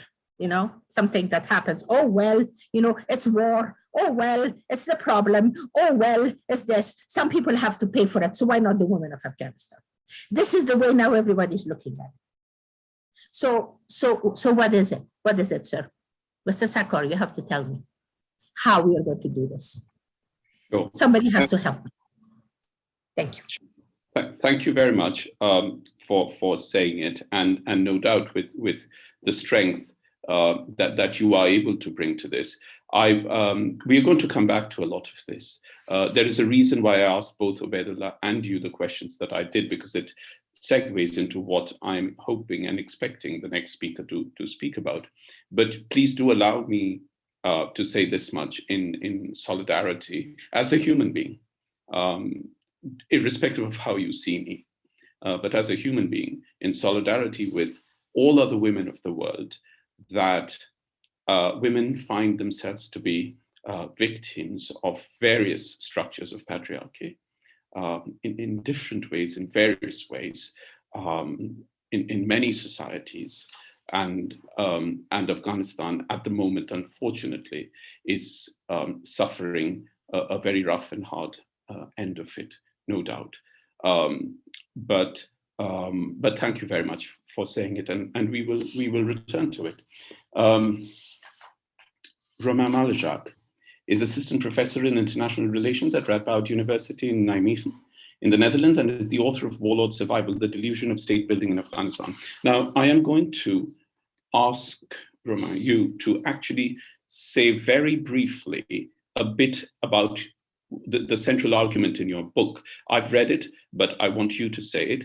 something that happens? Oh, well, it's war. Oh, well, it's the problem. Oh, well, it's this. Some people have to pay for it. So why not the women of Afghanistan? This is the way now everybody's looking at it. So what is it? What is it, sir? Mr. Sarkar, you have to tell me how we are going to do this. Sure. Somebody has to help me. Thank you. Thank you very much for saying it, and no doubt with the strength that you are able to bring to this. We are going to come back to a lot of this. There is a reason why I asked both Obaidullah and you the questions that I did, because it segues into what I'm hoping and expecting the next speaker to speak about. But please do allow me to say this much in solidarity as a human being, irrespective of how you see me, but as a human being, in solidarity with all other women of the world, that women find themselves to be victims of various structures of patriarchy in different ways, in various ways, in many societies. And Afghanistan at the moment, unfortunately, is suffering a very rough and hard end of it, no doubt. But thank you very much for saying it, and we will return to it. Romain Malejacq is assistant professor in international relations at Radboud University in Nijmegen in the Netherlands, and is the author of Warlord Survival, The Delusion of Statebuilding in Afghanistan. Now, I am going to ask Romain, you to actually say very briefly a bit about the central argument in your book. I've read it, but I want you to say it.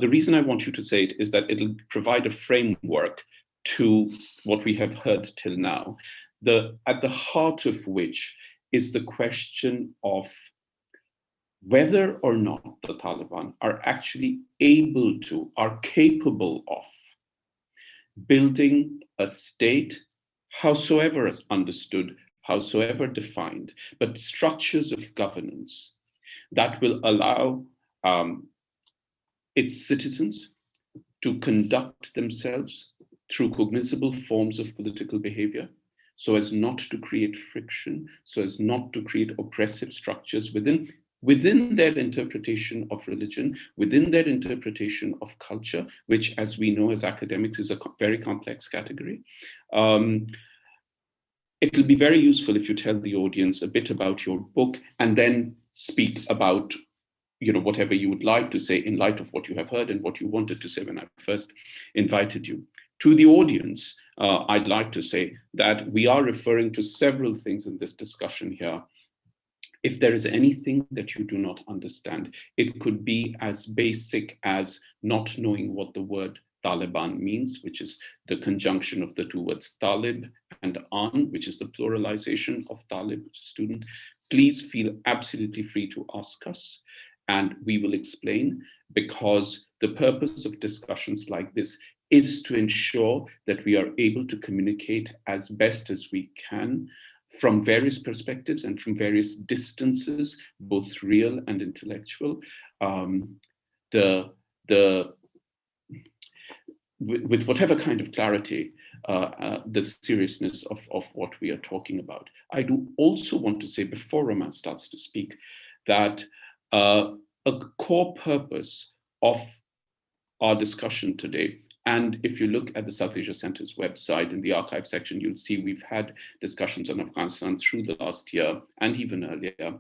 The reason I want you to say it is that it'll provide a framework to what we have heard till now, at the heart of which is the question of whether or not the Taliban are actually are capable of building a state, howsoever understood, howsoever defined, but structures of governance that will allow its citizens to conduct themselves through cognizable forms of political behavior, so as not to create friction, so as not to create oppressive structures within their interpretation of religion, within their interpretation of culture, which, as we know as academics, is a very complex category. It will be very useful if you tell the audience a bit about your book, and then speak about whatever you would like to say in light of what you have heard and what you wanted to say when I first invited you. To the audience, I'd like to say that we are referring to several things in this discussion here. If there is anything that you do not understand, it could be as basic as not knowing what the word Taliban means, which is the conjunction of the two words Talib and An, which is the pluralization of Talib, which is student. Please feel absolutely free to ask us, and we will explain, because the purpose of discussions like this is to ensure that we are able to communicate as best as we can from various perspectives and from various distances, both real and intellectual, with whatever kind of clarity the seriousness of what we are talking about. I do also want to say, before Romain starts to speak, that a core purpose of our discussion today, and if you look at the South Asia Center's website in the archive section, you'll see we've had discussions on Afghanistan through the last year and even earlier.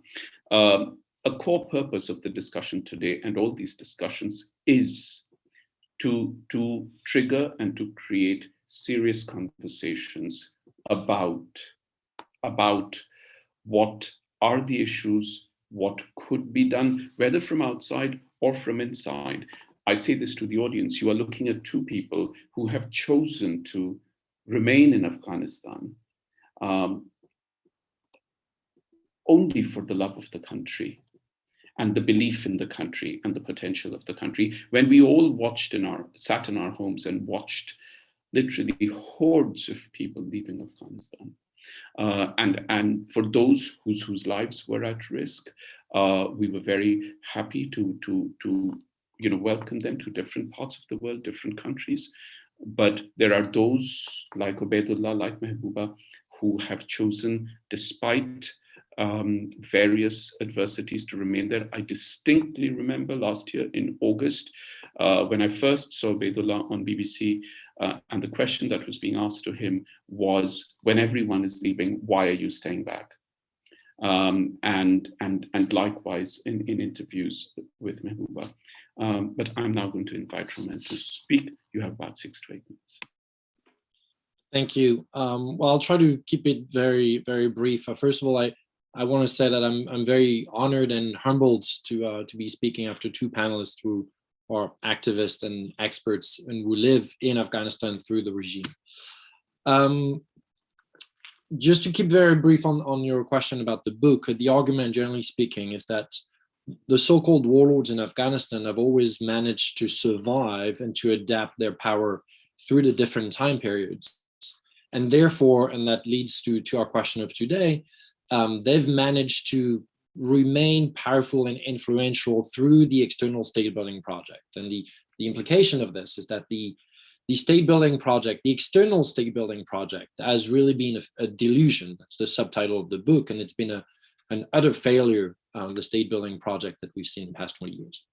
A core purpose of the discussion today and all these discussions is to trigger and to create serious conversations about what are the issues, what could be done, whether from outside or from inside. I say this to the audience, you are looking at two people who have chosen to remain in Afghanistan only for the love of the country and the belief in the country and the potential of the country. When we all sat in our homes and watched literally hordes of people leaving Afghanistan. And for those whose lives were at risk, we were very happy to welcome them to different parts of the world, different countries. But there are those like Obaidullah, like Mahbouba, who have chosen, despite various adversities, to remain there. I distinctly remember last year in August, when I first saw Obaidullah on BBC, and the question that was being asked to him was, when everyone is leaving, why are you staying back? And likewise in interviews with Mahbouba. But I'm now going to invite Romain to speak. You have about 6 to 8 minutes. Thank you. Well, I'll try to keep it very, very brief. First of all, I want to say that I'm very honored and humbled to be speaking after two panelists who are activists and experts and who live in Afghanistan through the regime. Just to keep very brief on your question about the book, the argument, generally speaking, is that the so-called warlords in Afghanistan have always managed to survive and to adapt their power through the different time periods. And therefore, and that leads to our question of today, they've managed to remain powerful and influential through the external state building project. And the implication of this is that the state building project, the external state building project, has really been a delusion. That's the subtitle of the book, and it's been an utter failure, the state building project that we've seen in the past 20 years.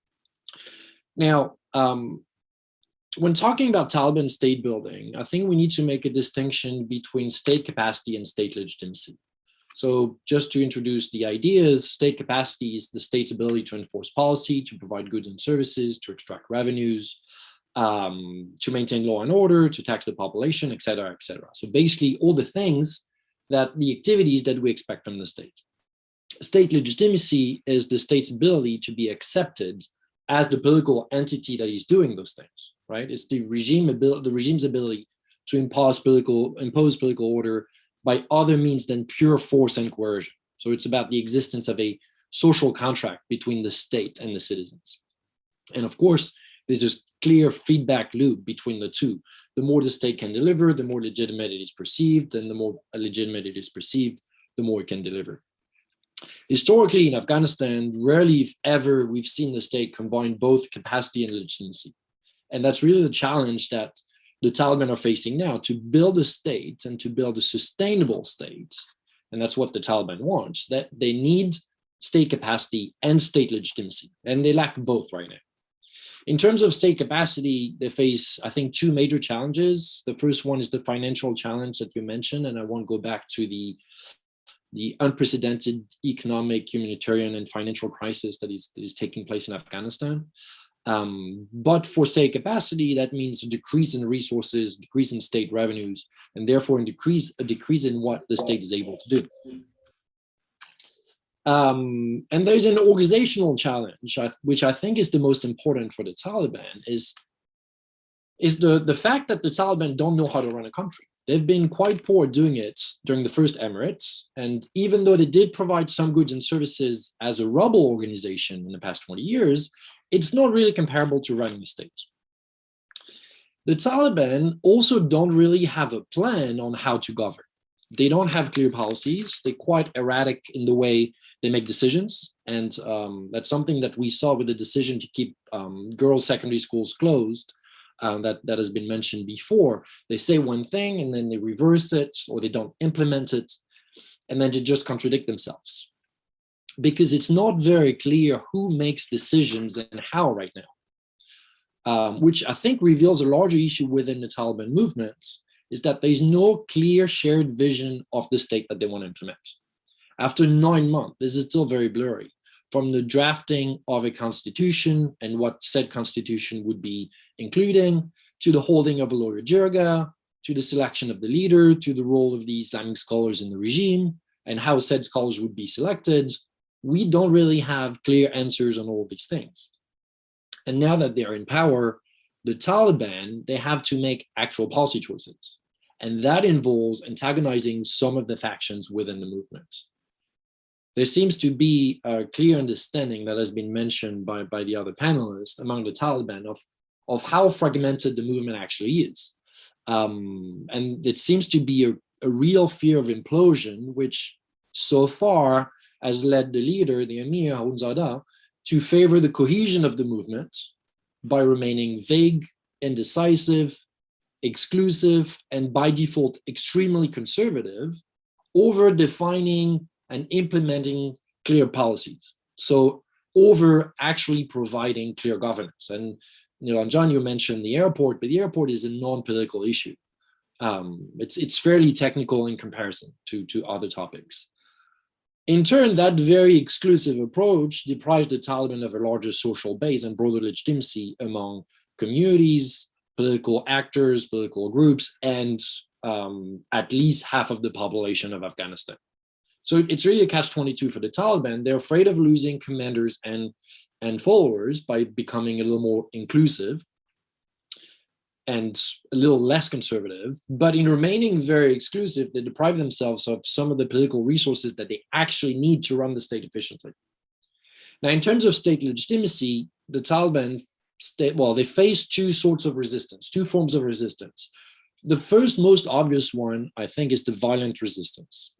Now, when talking about Taliban state building, I think we need to make a distinction between state capacity and state legitimacy. So just to introduce the ideas, state capacity is the state's ability to enforce policy, to provide goods and services, to extract revenues, to maintain law and order, to tax the population, et cetera, et cetera. So basically all the things the activities that we expect from the state. State legitimacy is the state's ability to be accepted as the political entity that is doing those things, right? It's the regime's ability to impose political order by other means than pure force and coercion. So it's about the existence of a social contract between the state and the citizens. And of course, there's this clear feedback loop between the two. The more the state can deliver, the more legitimate it is perceived, and the more legitimate it is perceived, the more it can deliver. Historically, in Afghanistan, rarely, if ever, we've seen the state combine both capacity and legitimacy. And that's really the challenge that the Taliban are facing now, to build a state and to build a sustainable state. And that's what the Taliban wants, that they need state capacity and state legitimacy, and they lack both right now. In terms of state capacity, they face, I think, two major challenges. The first one is the financial challenge that you mentioned, and I won't go back to the unprecedented economic, humanitarian, and financial crisis that is taking place in Afghanistan. But for state capacity, that means a decrease in resources, decrease in state revenues, and therefore a decrease in what the state is able to do. And there's an organizational challenge, which I think is the most important for the Taliban, is the fact that the Taliban don't know how to run a country. They've been quite poor at doing it during the first Emirates. And even though they did provide some goods and services as a rebel organization in the past 20 years, it's not really comparable to running a state. The Taliban also don't really have a plan on how to govern. They don't have clear policies. They're quite erratic in the way they make decisions. And that's something that we saw with the decision to keep girls' secondary schools closed that has been mentioned before. They say one thing and then they reverse it, or they don't implement it, and then they just contradict themselves. Because it's not very clear who makes decisions and how right now, which I think reveals a larger issue within the Taliban movement, is that there's no clear shared vision of the state that they want to implement. After 9 months, this is still very blurry. From the drafting of a constitution and what said constitution would be including, to the holding of a lawyer jirga, to the selection of the leader, to the role of the Islamic scholars in the regime, and how said scholars would be selected, we don't really have clear answers on all these things. And now that they're in power, the Taliban, they have to make actual policy choices. And that involves antagonizing some of the factions within the movement. There seems to be a clear understanding that has been mentioned by the other panelists among the Taliban of how fragmented the movement actually is. And it seems to be a real fear of implosion, which so far has led the leader, the Emir Harunzada, to favor the cohesion of the movement by remaining vague, indecisive, exclusive, and by default extremely conservative, over defining and implementing clear policies. So over actually providing clear governance. And John, you mentioned the airport, but the airport is a non-political issue. It's fairly technical in comparison to other topics. In turn, that very exclusive approach deprives the Taliban of a larger social base and broader legitimacy among communities, political actors, political groups, and at least half of the population of Afghanistan. So it's really a catch-22 for the Taliban. They're afraid of losing commanders and followers by becoming a little more inclusive and a little less conservative, but in remaining very exclusive, they deprive themselves of some of the political resources that they actually need to run the state efficiently. Now, in terms of state legitimacy, the Taliban, they face two sorts of resistance, two forms of resistance. The first, most obvious one, I think, is the violent resistance.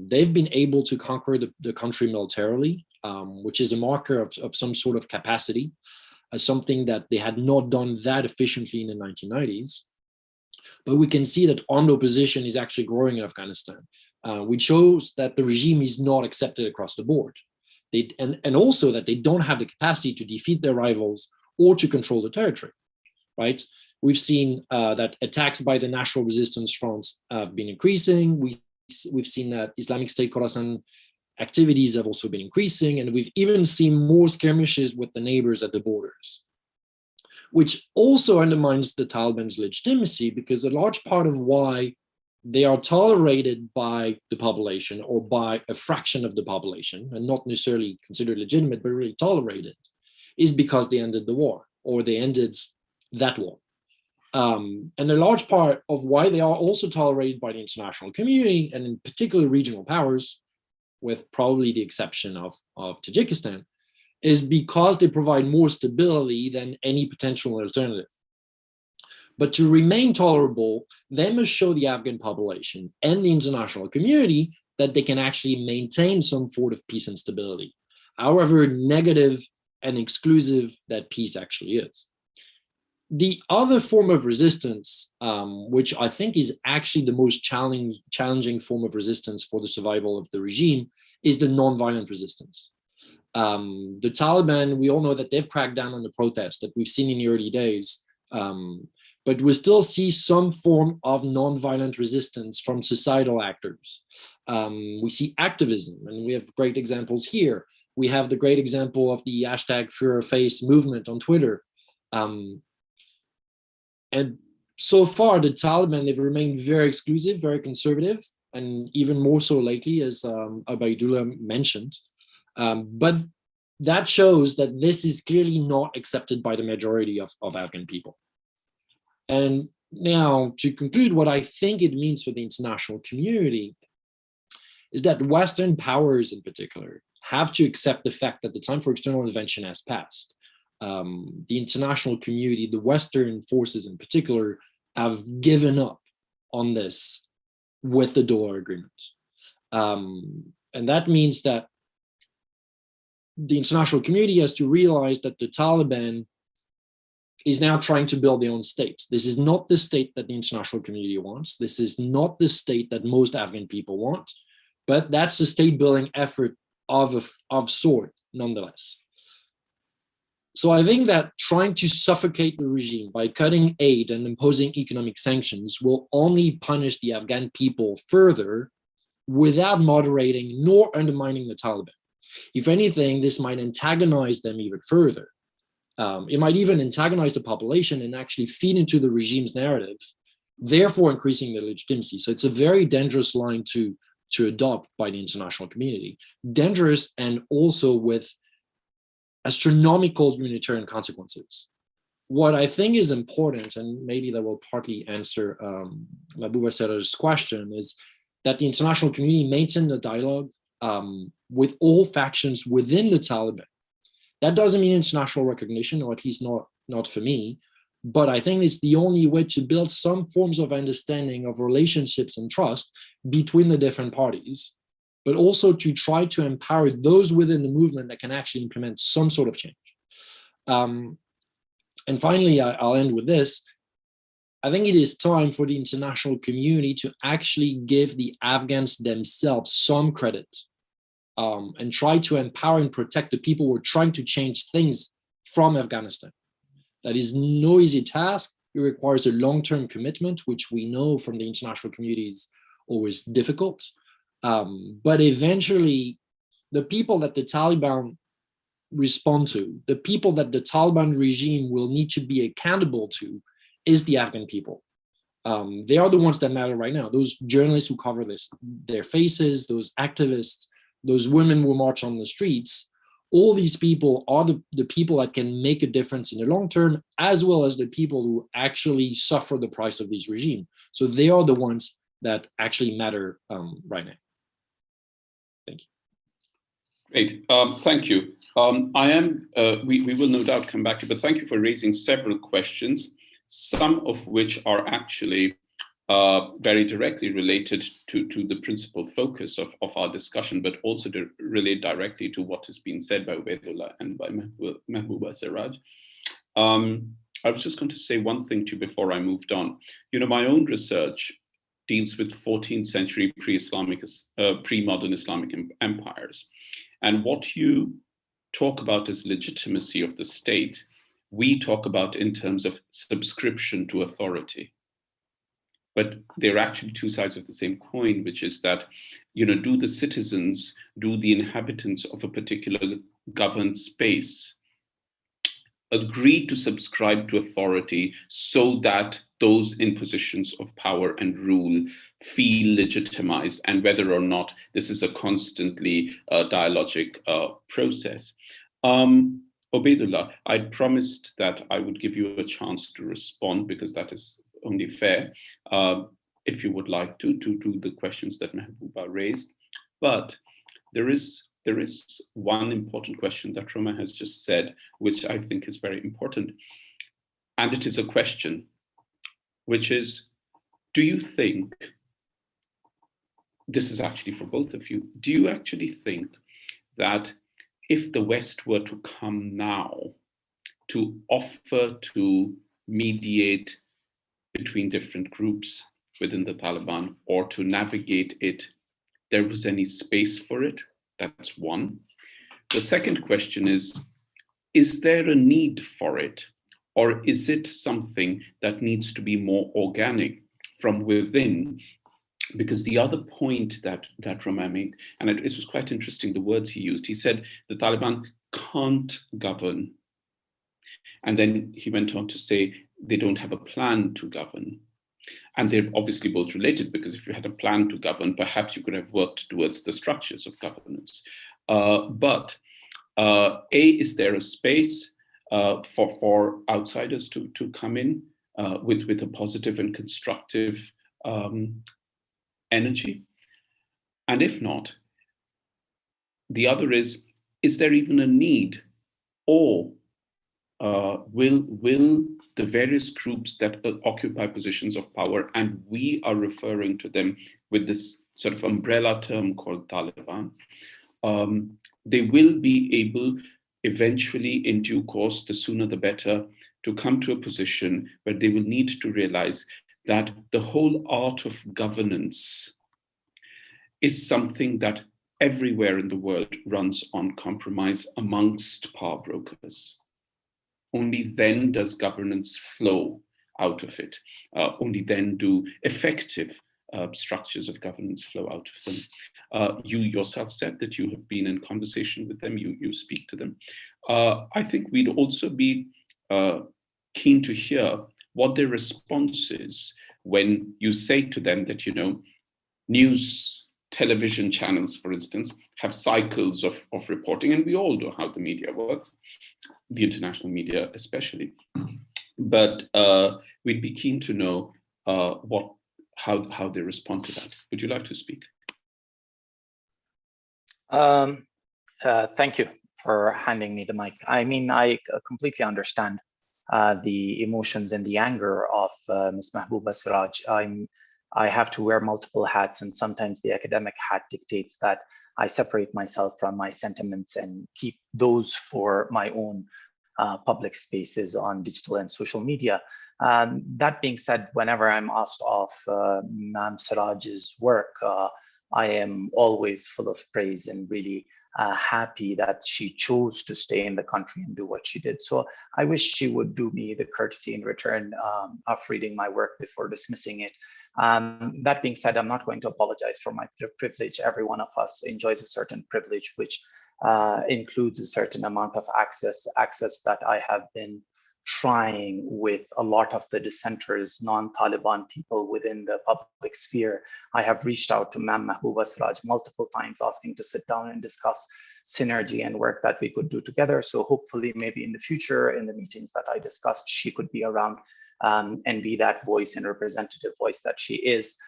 They've been able to conquer the country militarily, which is a marker of some sort of capacity, something that they had not done that efficiently in the 1990s. But we can see that armed opposition is actually growing in Afghanistan, which shows that the regime is not accepted across the board. And also that they don't have the capacity to defeat their rivals or to control the territory, right? We've seen that attacks by the National Resistance Fronts have been increasing. We've seen that Islamic State Khorasan activities have also been increasing, and we've even seen more skirmishes with the neighbors at the borders, which also undermines the Taliban's legitimacy, because a large part of why they are tolerated by the population or by a fraction of the population, and not necessarily considered legitimate, but really tolerated, is because they ended the war, or they ended that war. And a large part of why they are also tolerated by the international community, and in particular regional powers, with probably the exception of Tajikistan, is because they provide more stability than any potential alternative. But to remain tolerable, they must show the Afghan population and the international community that they can actually maintain some sort of peace and stability, however negative and exclusive that peace actually is. The other form of resistance, which I think is actually the most challenging form of resistance for the survival of the regime, is the nonviolent resistance. The Taliban, we all know that they've cracked down on the protests that we've seen in the early days, but we still see some form of nonviolent resistance from societal actors. We see activism, and we have great examples here. We have the great example of the #FuhrerFace movement on Twitter. And so far, the Taliban, they've remained very exclusive, very conservative, and even more so lately, as Obaidullah mentioned. But that shows that this is clearly not accepted by the majority of Afghan people. And now, to conclude, what I think it means for the international community is that Western powers in particular have to accept the fact that the time for external intervention has passed. The international community, the Western forces in particular, have given up on this with the Doha agreement. And that means that the international community has to realize that the Taliban is now trying to build their own state. This is not the state that the international community wants. This is not the state that most Afghan people want, but that's a state building effort of sort nonetheless. So I think that trying to suffocate the regime by cutting aid and imposing economic sanctions will only punish the Afghan people further without moderating nor undermining the Taliban. If anything, this might antagonize them even further. It might even antagonize the population and actually feed into the regime's narrative, therefore increasing their legitimacy. So it's a very dangerous line to adopt by the international community. Dangerous, and also with astronomical humanitarian consequences. What I think is important, and maybe that will partly answer Mahbouba Seraj's question, is that the international community maintain a dialogue with all factions within the Taliban. That doesn't mean international recognition, or at least not for me, but I think it's the only way to build some forms of understanding of relationships and trust between the different parties, but also to try to empower those within the movement that can actually implement some sort of change. And finally, I'll end with this. I think it is time for the international community to actually give the Afghans themselves some credit, and try to empower and protect the people who are trying to change things from Afghanistan. That is no easy task. It requires a long-term commitment, which we know from the international community is always difficult. But eventually, the people that the Taliban respond to, the people that the Taliban regime will need to be accountable to, is the Afghan people. They are the ones that matter right now. Those journalists who cover this, their faces, those activists, those women who march on the streets, all these people are the people that can make a difference in the long term, as well as the people who actually suffer the price of this regime. So they are the ones that actually matter right now. Thank you. Great, thank you. We will no doubt come back to, but thank you for raising several questions, some of which are actually very directly related to the principal focus of our discussion, but also to relate directly to what has been said by Obaidullah and by Mahbouba Seraj. I was just going to say one thing to you before I moved on. You know, my own research deals with 14th century pre-modern Islamic empires. And what you talk about as legitimacy of the state, we talk about in terms of subscription to authority. But they're actually two sides of the same coin, which is that, you know, do the citizens, do the inhabitants of a particular governed space agree to subscribe to authority so that those in positions of power and rule feel legitimized, and whether or not this is a constantly dialogic process. Obaidullah, I promised that I would give you a chance to respond, because that is only fair, if you would like to the questions that Mahbouba raised. But there is one important question that Romain has just said, which I think is very important. And it is a question, which is, do you think, this is actually for both of you, do you actually think that if the West were to come now to offer to mediate between different groups within the Taliban, or to navigate it, there was any space for it? That's one. The second question is there a need for it? Or is it something that needs to be more organic from within? Because the other point that Romain made, and it was quite interesting, the words he used, he said the Taliban can't govern. And then he went on to say they don't have a plan to govern. And they're obviously both related, because if you had a plan to govern, perhaps you could have worked towards the structures of governance. But is there a space for outsiders to come in with a positive and constructive energy? And if not, the other is there even a need? Or will the various groups that occupy positions of power, and we are referring to them with this sort of umbrella term called Taliban, they will be able eventually, in due course, the sooner the better, to come to a position where they will need to realize that the whole art of governance is something that everywhere in the world runs on compromise amongst power brokers. Only then does governance flow out of it. Only then do effective structures of governance flow out of them. You yourself said that you have been in conversation with them, you speak to them. I think we'd also be keen to hear what their response is when you say to them that, news television channels, for instance, have cycles of reporting, and we all know how the media works, the international media especially. But we'd be keen to know how they respond to that. Would you like to speak? Thank you for handing me the mic. I mean, I completely understand the emotions and the anger of Ms. Mahbouba Seraj. I have to wear multiple hats, and sometimes the academic hat dictates that I separate myself from my sentiments and keep those for my own public spaces on digital and social media. That being said, whenever I'm asked of Ma'am Seraj's work, I am always full of praise and really happy that she chose to stay in the country and do what she did. So I wish she would do me the courtesy in return of reading my work before dismissing it. That being said, I'm not going to apologize for my privilege. Every one of us enjoys a certain privilege, which includes a certain amount of access that I have been trying with a lot of the dissenters, non-Taliban people within the public sphere. I have reached out to Ma'am Mahbouba Seraj multiple times asking to sit down and discuss synergy and work that we could do together. So hopefully maybe in the future, in the meetings that I discussed, she could be around and be that voice and representative voice that she is.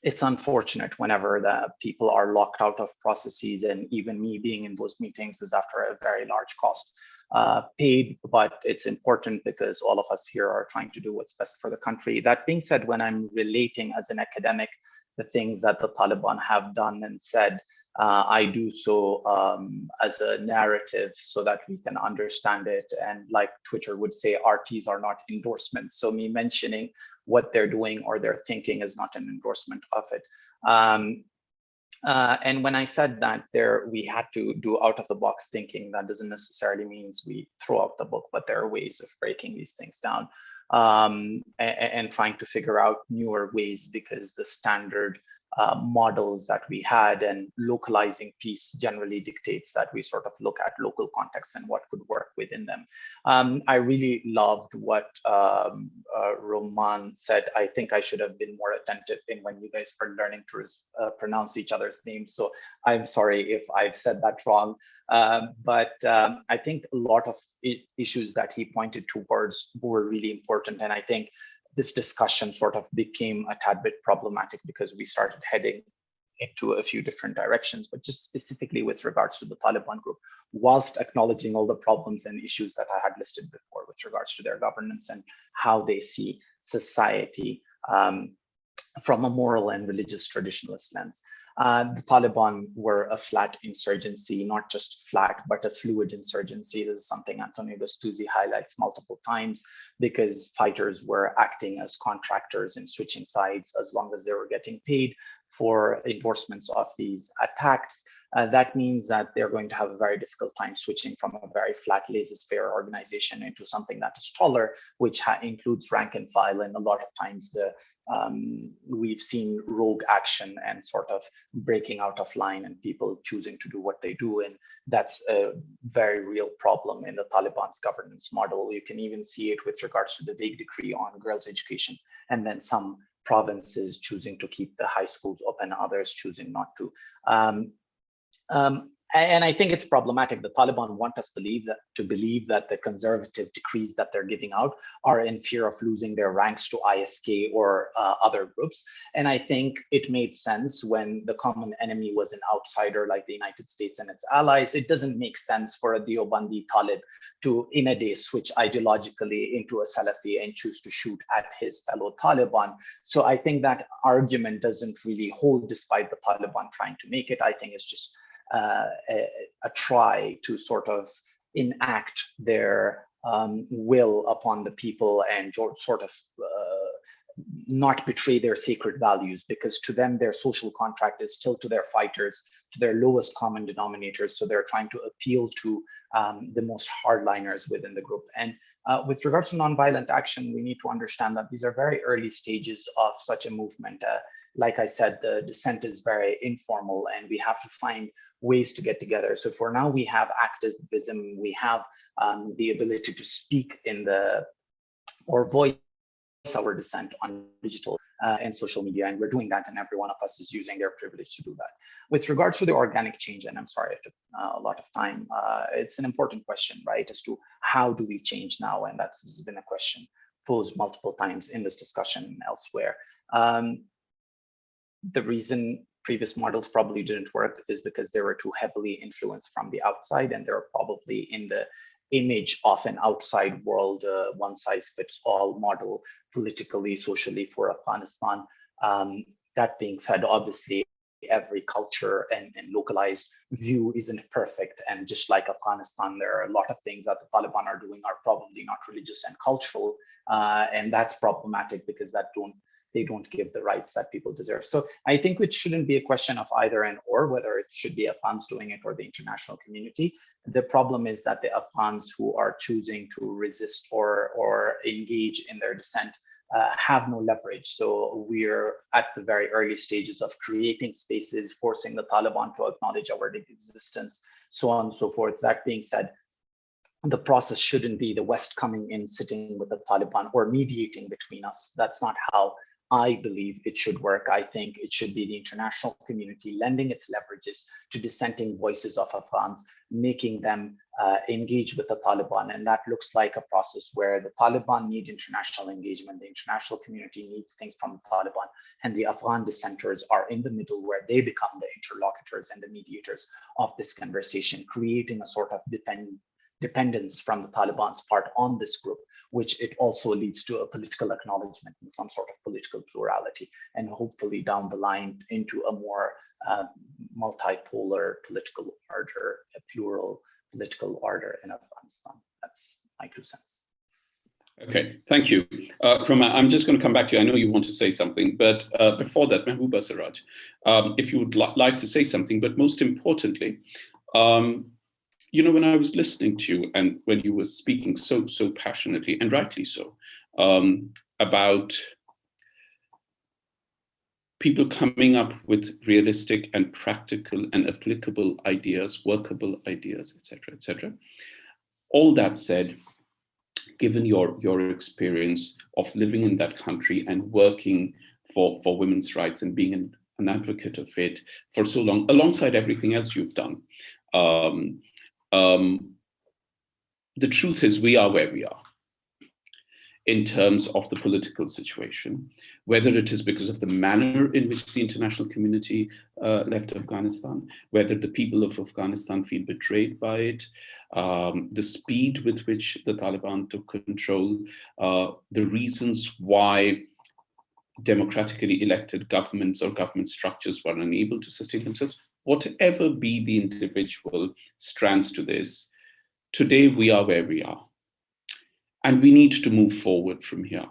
It's unfortunate whenever the people are locked out of processes, and even me being in those meetings is after a very large cost paid, but it's important because all of us here are trying to do what's best for the country. That being said, when I'm relating as an academic the things that the Taliban have done and said, I do so as a narrative so that we can understand it. And like Twitter would say, RTs are not endorsements. So me mentioning what they're doing or their thinking is not an endorsement of it. And when I said that we had to do out of the box thinking, that doesn't necessarily mean we throw out the book, but there are ways of breaking these things down and trying to figure out newer ways, because the standard models that we had and localizing peace generally dictates that we sort of look at local contexts and what could work within them. I really loved what Romain said. I think I should have been more attentive in when you guys were learning to pronounce each other's names. So I'm sorry if I've said that wrong. But I think a lot of issues that he pointed towards were really important. And I think this discussion sort of became a tad bit problematic because we started heading into a few different directions, but just specifically with regards to the Taliban group, whilst acknowledging all the problems and issues that I had listed before with regards to their governance and how they see society from a moral and religious traditionalist lens. The Taliban were a flat insurgency, not just flat, but a fluid insurgency. This is something Antonio Gastuzzi highlights multiple times, because fighters were acting as contractors and switching sides as long as they were getting paid for endorsements of these attacks. That means that they're going to have a very difficult time switching from a very flat laissez-faire organization into something that is taller, which includes rank and file. And a lot of times we've seen rogue action and sort of breaking out of line and people choosing to do what they do. And that's a very real problem in the Taliban's governance model. You can even see it with regards to the vague decree on girls' education, and then some provinces choosing to keep the high schools open, others choosing not to. And I think it's problematic. The Taliban want us to believe that the conservative decrees that they're giving out are in fear of losing their ranks to ISK or other groups. And I think it made sense when the common enemy was an outsider like the United States and its allies. It doesn't make sense for a Deobandi Talib to, in a day, switch ideologically into a Salafi and choose to shoot at his fellow Taliban. So I think that argument doesn't really hold, despite the Taliban trying to make it. I think it's just a try to sort of enact their will upon the people and sort of not betray their sacred values, because to them their social contract is still to their fighters, to their lowest common denominators. So they're trying to appeal to the most hardliners within the group. And with regards to nonviolent action, we need to understand that these are very early stages of such a movement. Like I said, the descent is very informal, and we have to find ways to get together. So for now, we have activism, we have the ability to speak in the, or voice our dissent on digital and social media, and we're doing that, and every one of us is using their privilege to do that. With regards to the organic change, and I'm sorry I took a lot of time, it's an important question, right, as to how do we change now, and that's been a question posed multiple times in this discussion and elsewhere. The reason previous models probably didn't work is because they were too heavily influenced from the outside, and they're probably in the image of an outside world, one-size-fits-all model, politically, socially, for Afghanistan. That being said, obviously, every culture and localized view isn't perfect. And just like Afghanistan, there are a lot of things that the Taliban are doing are probably not religious and cultural. And that's problematic because they don't give the rights that people deserve. So I think it shouldn't be a question of either and or, whether it should be Afghans doing it or the international community. The problem is that the Afghans who are choosing to resist or engage in their dissent have no leverage. So we're at the very early stages of creating spaces, forcing the Taliban to acknowledge our existence, so on and so forth. That being said, the process shouldn't be the West coming in, sitting with the Taliban or mediating between us. That's not how I believe it should work. I think it should be the international community lending its leverages to dissenting voices of Afghans, making them engage with the Taliban. And that looks like a process where the Taliban need international engagement, the international community needs things from the Taliban, and the Afghan dissenters are in the middle, where they become the interlocutors and the mediators of this conversation, creating a sort of dependence from the Taliban's part on this group, which it also leads to a political acknowledgement and some sort of political plurality, and hopefully down the line into a more multipolar political order, a plural political order in Afghanistan. That's my 2 cents. Okay, thank you. Romain, I'm just going to come back to you. I know you want to say something, but before that, Mahbouba Seraj, if you would like to say something, but most importantly, you know, when I was listening to you and when you were speaking so passionately, and rightly so, about people coming up with realistic and practical and applicable ideas, workable ideas, etc. All that said, given your experience of living in that country and working for women's rights and being an advocate of it for so long, alongside everything else you've done, the truth is we are where we are in terms of the political situation, whether it is because of the manner in which the international community left Afghanistan, whether the people of Afghanistan feel betrayed by it, the speed with which the Taliban took control, the reasons why democratically elected governments or government structures were unable to sustain themselves. Whatever be the individual strands to this, today we are where we are. And we need to move forward from here.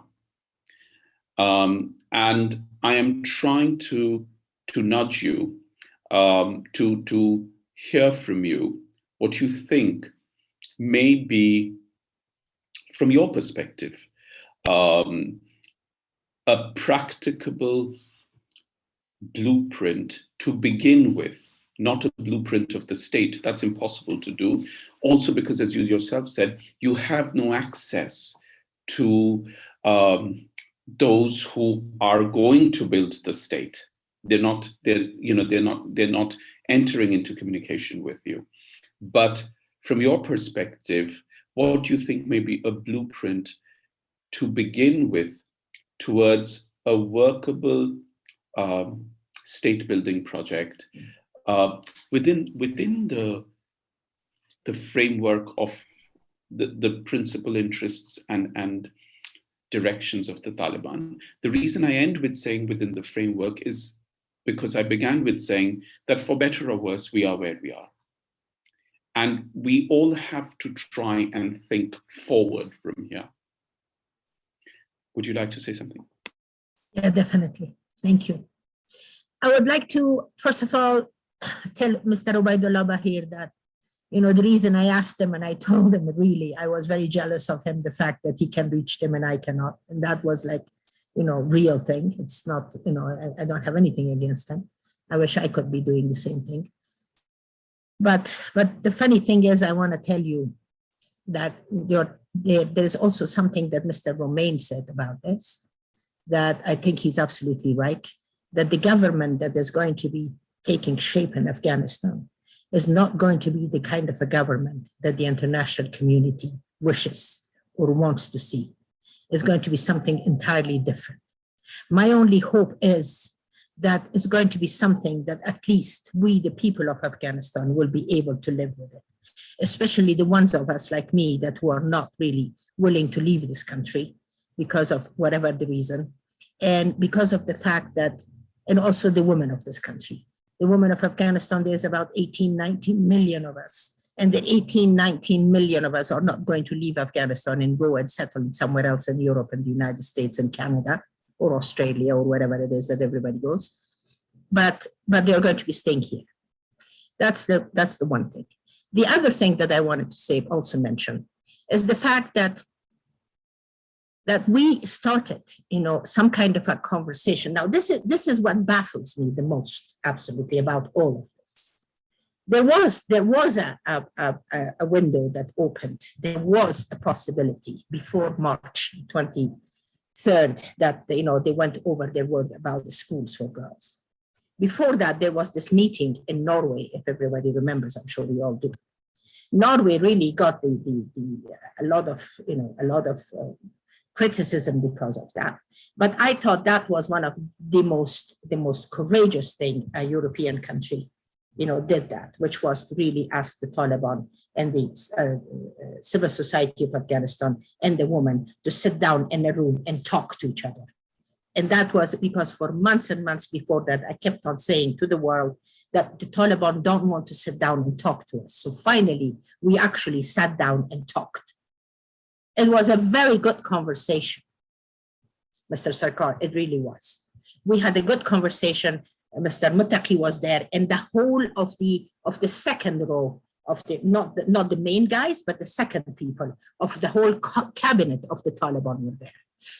And I am trying to nudge you, to hear from you what you think may be, from your perspective, a practicable blueprint to begin with, not a blueprint of the state. That's impossible to do. Also because, as you yourself said, you have no access to those who are going to build the state. They're not entering into communication with you. But from your perspective, what do you think may be a blueprint to begin with towards a workable state building project within the framework of the principal interests and directions of the Taliban? The reason I end with saying within the framework is because I began with saying that for better or worse, we are where we are. And we all have to try and think forward from here. Would you like to say something? Yeah, definitely. Thank you. I would like to, first of all, tell Mr. Obaidullah Baheer that, the reason I asked him and I told him, really, I was very jealous of him, the fact that he can reach them and I cannot. And that was like, real thing. It's not, I don't have anything against him. I wish I could be doing the same thing. But the funny thing is, I want to tell you that there's also something that Mr. Romain said about this, that I think he's absolutely right, that the government that is going to be taking shape in Afghanistan is not going to be the kind of a government that the international community wishes or wants to see. It's going to be something entirely different. My only hope is that it's going to be something that at least we, the people of Afghanistan, will be able to live with it, especially the ones of us like me that who are not really willing to leave this country because of whatever the reason, and because of the fact that, and also the women of this country. The women of Afghanistan, there's about 18, 19 million of us. And the 18, 19 million of us are not going to leave Afghanistan and go and settle somewhere else in Europe and the United States and Canada or Australia or wherever it is that everybody goes. But they're going to be staying here. That's the one thing. The other thing that I wanted to say, also mention, is the fact that we started, some kind of a conversation. Now, this is what baffles me the most, absolutely, about all of this. There was a window that opened. There was a possibility before March 23rd that they went over their word about the schools for girls. Before that, there was this meeting in Norway, if everybody remembers. I'm sure we all do. Norway really got a lot of criticism because of that. But I thought that was one of the most courageous thing a European country, did that, which was to really ask the Taliban and the civil society of Afghanistan and the women to sit down in a room and talk to each other. And that was because for months and months before that, I kept on saying to the world that the Taliban don't want to sit down and talk to us. So finally, we actually sat down and talked. It was a very good conversation, Mr. Sarkar, it really was. We had a good conversation. Mr. Muttaqi was there, and the whole of the second row of the, not the main guys, but the second people of the whole cabinet of the Taliban were there.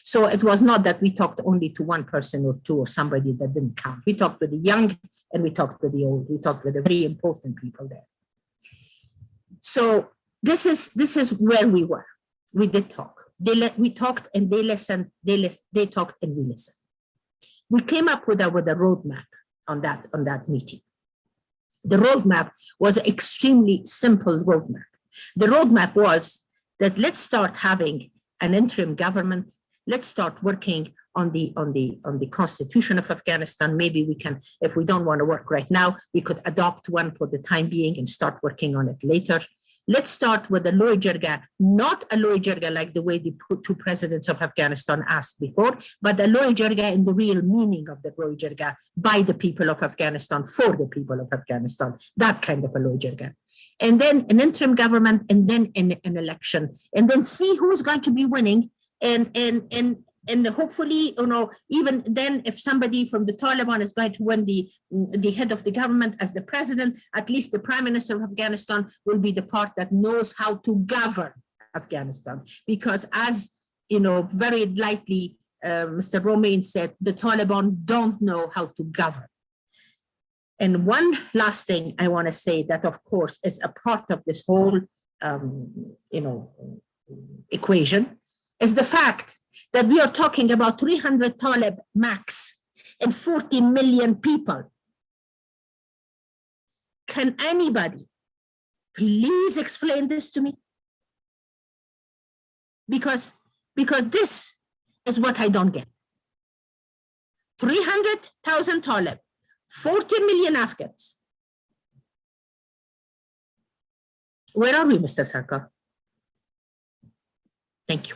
So it was not that we talked only to one person or two or somebody that didn't count. We talked with the young and we talked with the old. We talked with the very important people there. So this is where we were. We did talk. We talked and they listened. They talked and we listened. We came up with a roadmap on that meeting. The roadmap was an extremely simple roadmap. The roadmap was that let's start having an interim government. Let's start working on the constitution of Afghanistan. Maybe we can, if we don't want to work right now, we could adopt one for the time being and start working on it later. Let's start with a loy jirga, not a loy jirga like the way the two presidents of Afghanistan asked before, but a loy jirga in the real meaning of the loy jirga, by the people of Afghanistan, for the people of Afghanistan, that kind of a loy jirga. And then an interim government, and then an election, and then see who's going to be winning. And hopefully, even then, if somebody from the Taliban is going to win the head of the government as the president, at least the prime minister of Afghanistan will be the part that knows how to govern Afghanistan. Because as, very lightly, Mr. Romain said, the Taliban don't know how to govern. And one last thing I want to say that, of course, is a part of this whole, equation, is the fact that we are talking about 300 Talib max and 40 million people. Can anybody please explain this to me? Because this is what I don't get. 300,000 Talib, 40 million Afghans. Where are we, Mr. Sarkar? Thank you.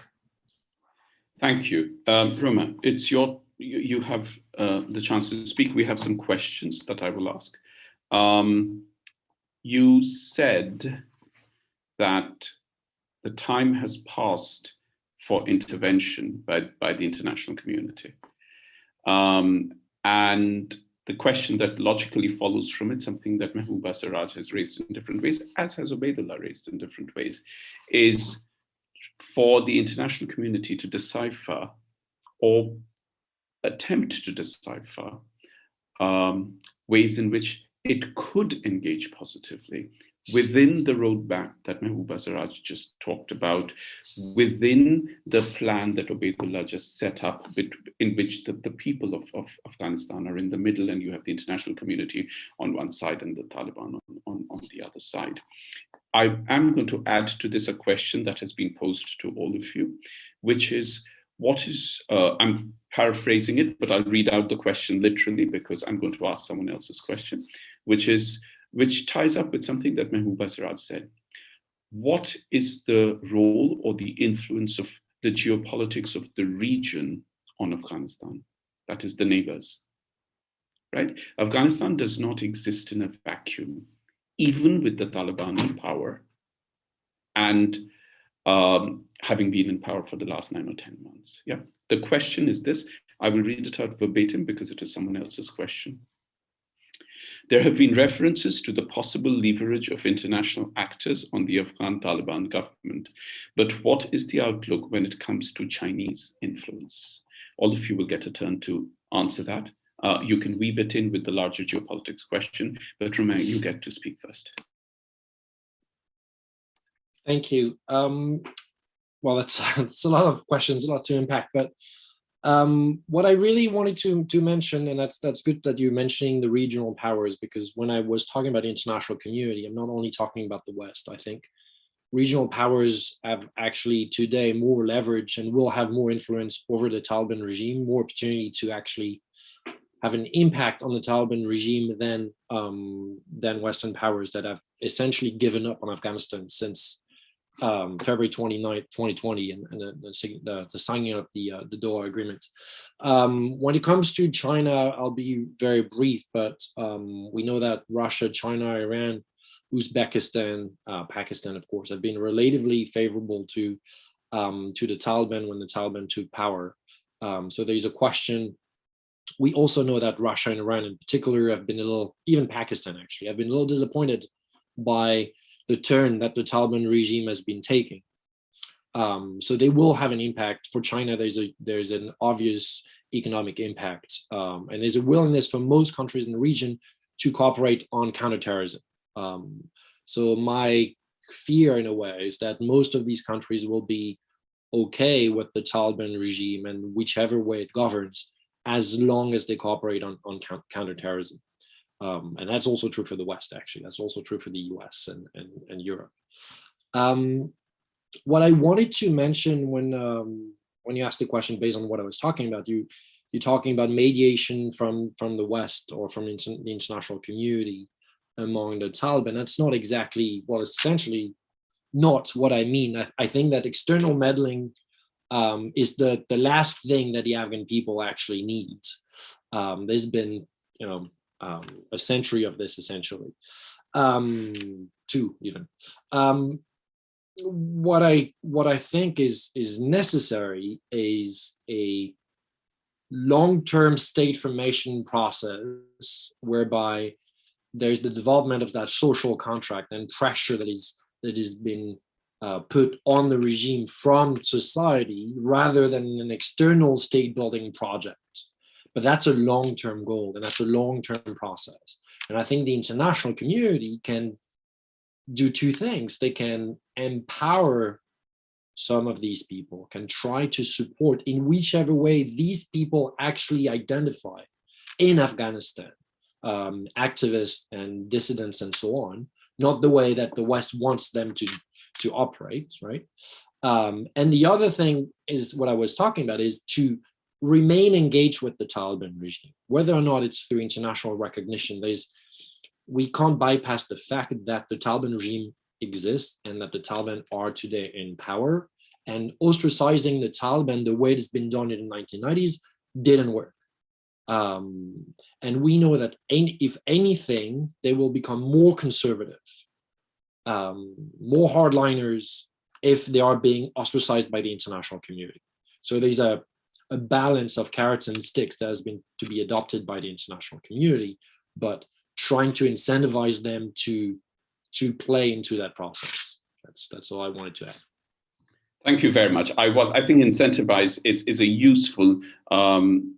Thank you. Romain, it's you have the chance to speak. We have some questions that I will ask. You said that the time has passed for intervention by the international community. And the question that logically follows from it, something that Mahbouba Seraj has raised in different ways, as has Obaidullah raised in different ways, is for the international community to decipher or attempt to decipher ways in which it could engage positively within the roadmap that Mahbouba Seraj just talked about, within the plan that Obaidullah just set up, in which the people of Afghanistan are in the middle, and you have the international community on one side and the Taliban on the other side. I am going to add to this a question that has been posed to all of you, which is, what is, I'm paraphrasing it, but I'll read out the question literally because I'm going to ask someone else's question, which ties up with something that Mahbouba Seraj said. What is the role or the influence of the geopolitics of the region on Afghanistan? That is the neighbors, right? Afghanistan does not exist in a vacuum, even with the Taliban in power and having been in power for the last 9 or 10 months. Yeah. The question is this. I will read it out verbatim because it is someone else's question. There have been references to the possible leverage of international actors on the Afghan Taliban government, but what is the outlook when it comes to Chinese influence? All of you will get a turn to answer that. You can weave it in with the larger geopolitics question, but Romain, you get to speak first. Thank you. Well, it's a lot of questions, a lot to unpack, but what I really wanted to mention, and that's good that you're mentioning the regional powers, because when I was talking about the international community, I'm not only talking about the West. I think regional powers have actually today more leverage and will have more influence over the Taliban regime, more opportunity to actually have an impact on the Taliban regime than Western powers that have essentially given up on Afghanistan since February 29th, 2020, and the signing of the Doha agreement. When it comes to China, I'll be very brief, but we know that Russia, China, Iran, Uzbekistan, Pakistan, of course, have been relatively favorable to the Taliban when the Taliban took power. So there's a question. We also know that Russia and Iran in particular have been a little, even Pakistan actually, have been a little disappointed by the turn that the Taliban regime has been taking. So they will have an impact. For China, there's an obvious economic impact. And there's a willingness for most countries in the region to cooperate on counterterrorism. So my fear in a way is that most of these countries will be okay with the Taliban regime and whichever way it governs, as long as they cooperate on counterterrorism. And that's also true for the West, actually. That's also true for the US and Europe. What I wanted to mention when you asked the question based on what I was talking about, you're talking about mediation from the West or from the international community among the Taliban. That's not exactly, well, essentially not what I mean. I think that external meddling is the last thing that the Afghan people actually need. There's been, a century of this essentially, 2 even. What I think is necessary is a long-term state formation process whereby there's the development of that social contract and pressure that has been put on the regime from society rather than an external state building project. But that's a long-term goal and that's a long-term process. And I think the international community can do 2 things. They can empower some of these people, can try to support in whichever way these people actually identify in Afghanistan, activists and dissidents and so on, not the way that the West wants them to operate, right? And the other thing is what I was talking about is to remain engaged with the Taliban regime, whether or not it's through international recognition. We can't bypass the fact that the Taliban regime exists and that the Taliban are today in power, and ostracizing the Taliban the way it's been done in the 1990s didn't work. And we know that if anything, they will become more conservative more hardliners if they are being ostracized by the international community. So there's a balance of carrots and sticks that has been to be adopted by the international community, but trying to incentivize them to play into that process. That's all I wanted to add. Thank you very much. I think incentivize is a useful term.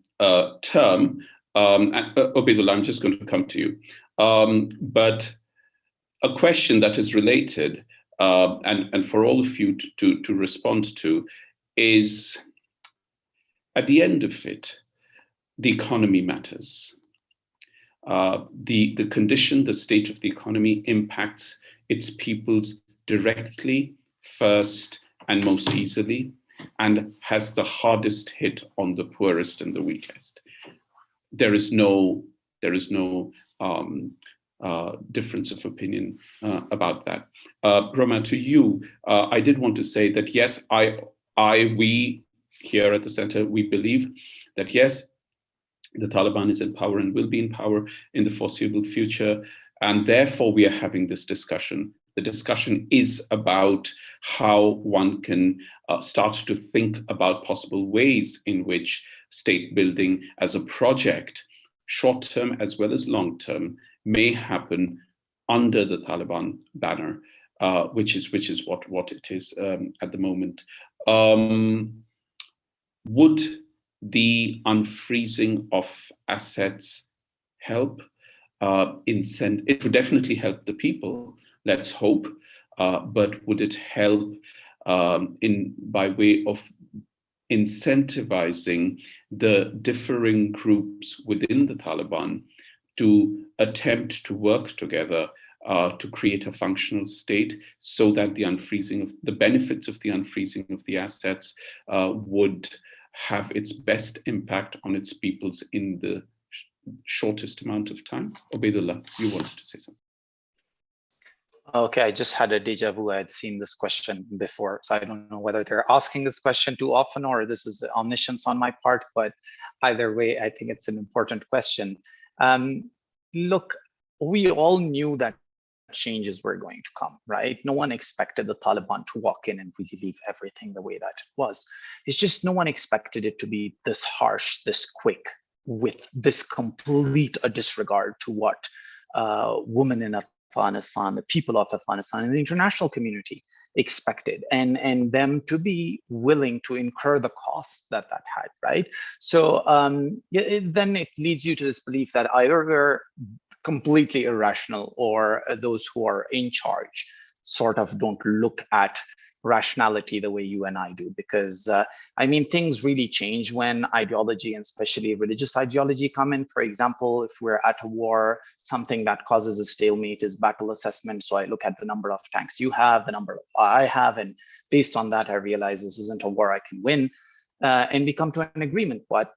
And Obaidullah, I'm just going to come to you. But a question that is related, and for all of you to respond to, is at the end of it, the economy matters. The condition, the state of the economy impacts its peoples directly, first, and most easily, and has the hardest hit on the poorest and the weakest. There is no difference of opinion about that. Romain, to you, I did want to say that yes, we here at the center, we believe that yes, the Taliban is in power and will be in power in the foreseeable future, and therefore we are having this discussion. The discussion is about how one can start to think about possible ways in which state building as a project, short-term as well as long-term, may happen under the Taliban banner, which is what it is at the moment. Would the unfreezing of assets help? It would definitely help the people, let's hope, but would it help by way of incentivizing the differing groups within the Taliban to attempt to work together to create a functional state, so that the benefits of the unfreezing of the assets would have its best impact on its peoples in the shortest amount of time? Obaidullah, you wanted to say something. Okay, I just had a deja vu. I had seen this question before, so I don't know whether they're asking this question too often or this is omniscience on my part, but either way, I think it's an important question. Look, we all knew that changes were going to come, right? No one expected the Taliban to walk in and really leave everything the way that it was. It's just no one expected it to be this harsh, this quick, with this complete a disregard to what women in Afghanistan, the people of Afghanistan, and the international community expected, and them to be willing to incur the costs that had, right? So then it leads you to this belief that either they're completely irrational or those who are in charge sort of don't look at rationality the way you and I do, because I mean, things really change when ideology, and especially religious ideology, come in. For example, if we're at a war, something that causes a stalemate is battle assessment. So I look at the number of tanks you have, the number of I have, and based on that, I realize this isn't a war I can win. And we come to an agreement. But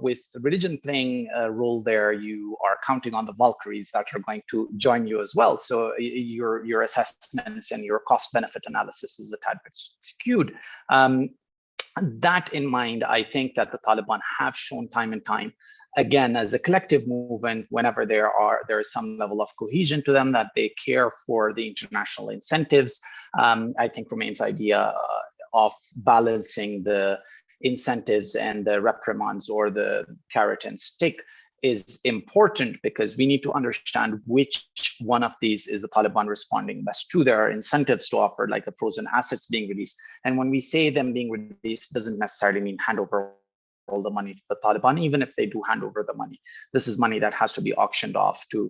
with religion playing a role there, you are counting on the Valkyries that are going to join you as well. So your assessments and your cost-benefit analysis is a tad bit skewed. That in mind, I think that the Taliban have shown time and time, again, as a collective movement, whenever there is some level of cohesion to them, that they care for the international incentives. I think Romain's idea of balancing the incentives and the reprimands, or the carrot and stick, is important, because we need to understand which one of these is the Taliban responding best to. There are incentives to offer, like the frozen assets being released. And when we say them being released, doesn't necessarily mean hand over all the money to the Taliban. Even if they do hand over the money, this is money that has to be auctioned off to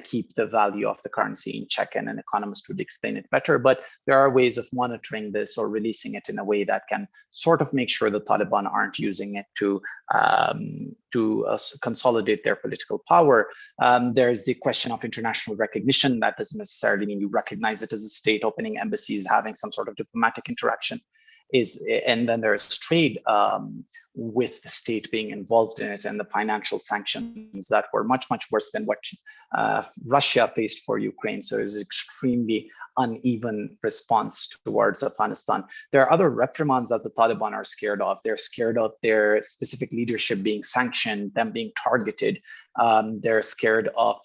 keep the value of the currency in check, and an economist would explain it better. But there are ways of monitoring this or releasing it in a way that can sort of make sure the Taliban aren't using it to consolidate their political power. There's the question of international recognition. That doesn't necessarily mean you recognize it as a state. Opening embassies, having some sort of diplomatic interaction and then there's trade with the state being involved in it, and the financial sanctions that were much, much worse than what Russia faced for Ukraine. So it was an extremely uneven response towards Afghanistan. There are other reprimands that the Taliban are scared of. They're scared of their specific leadership being sanctioned, them being targeted. They're scared of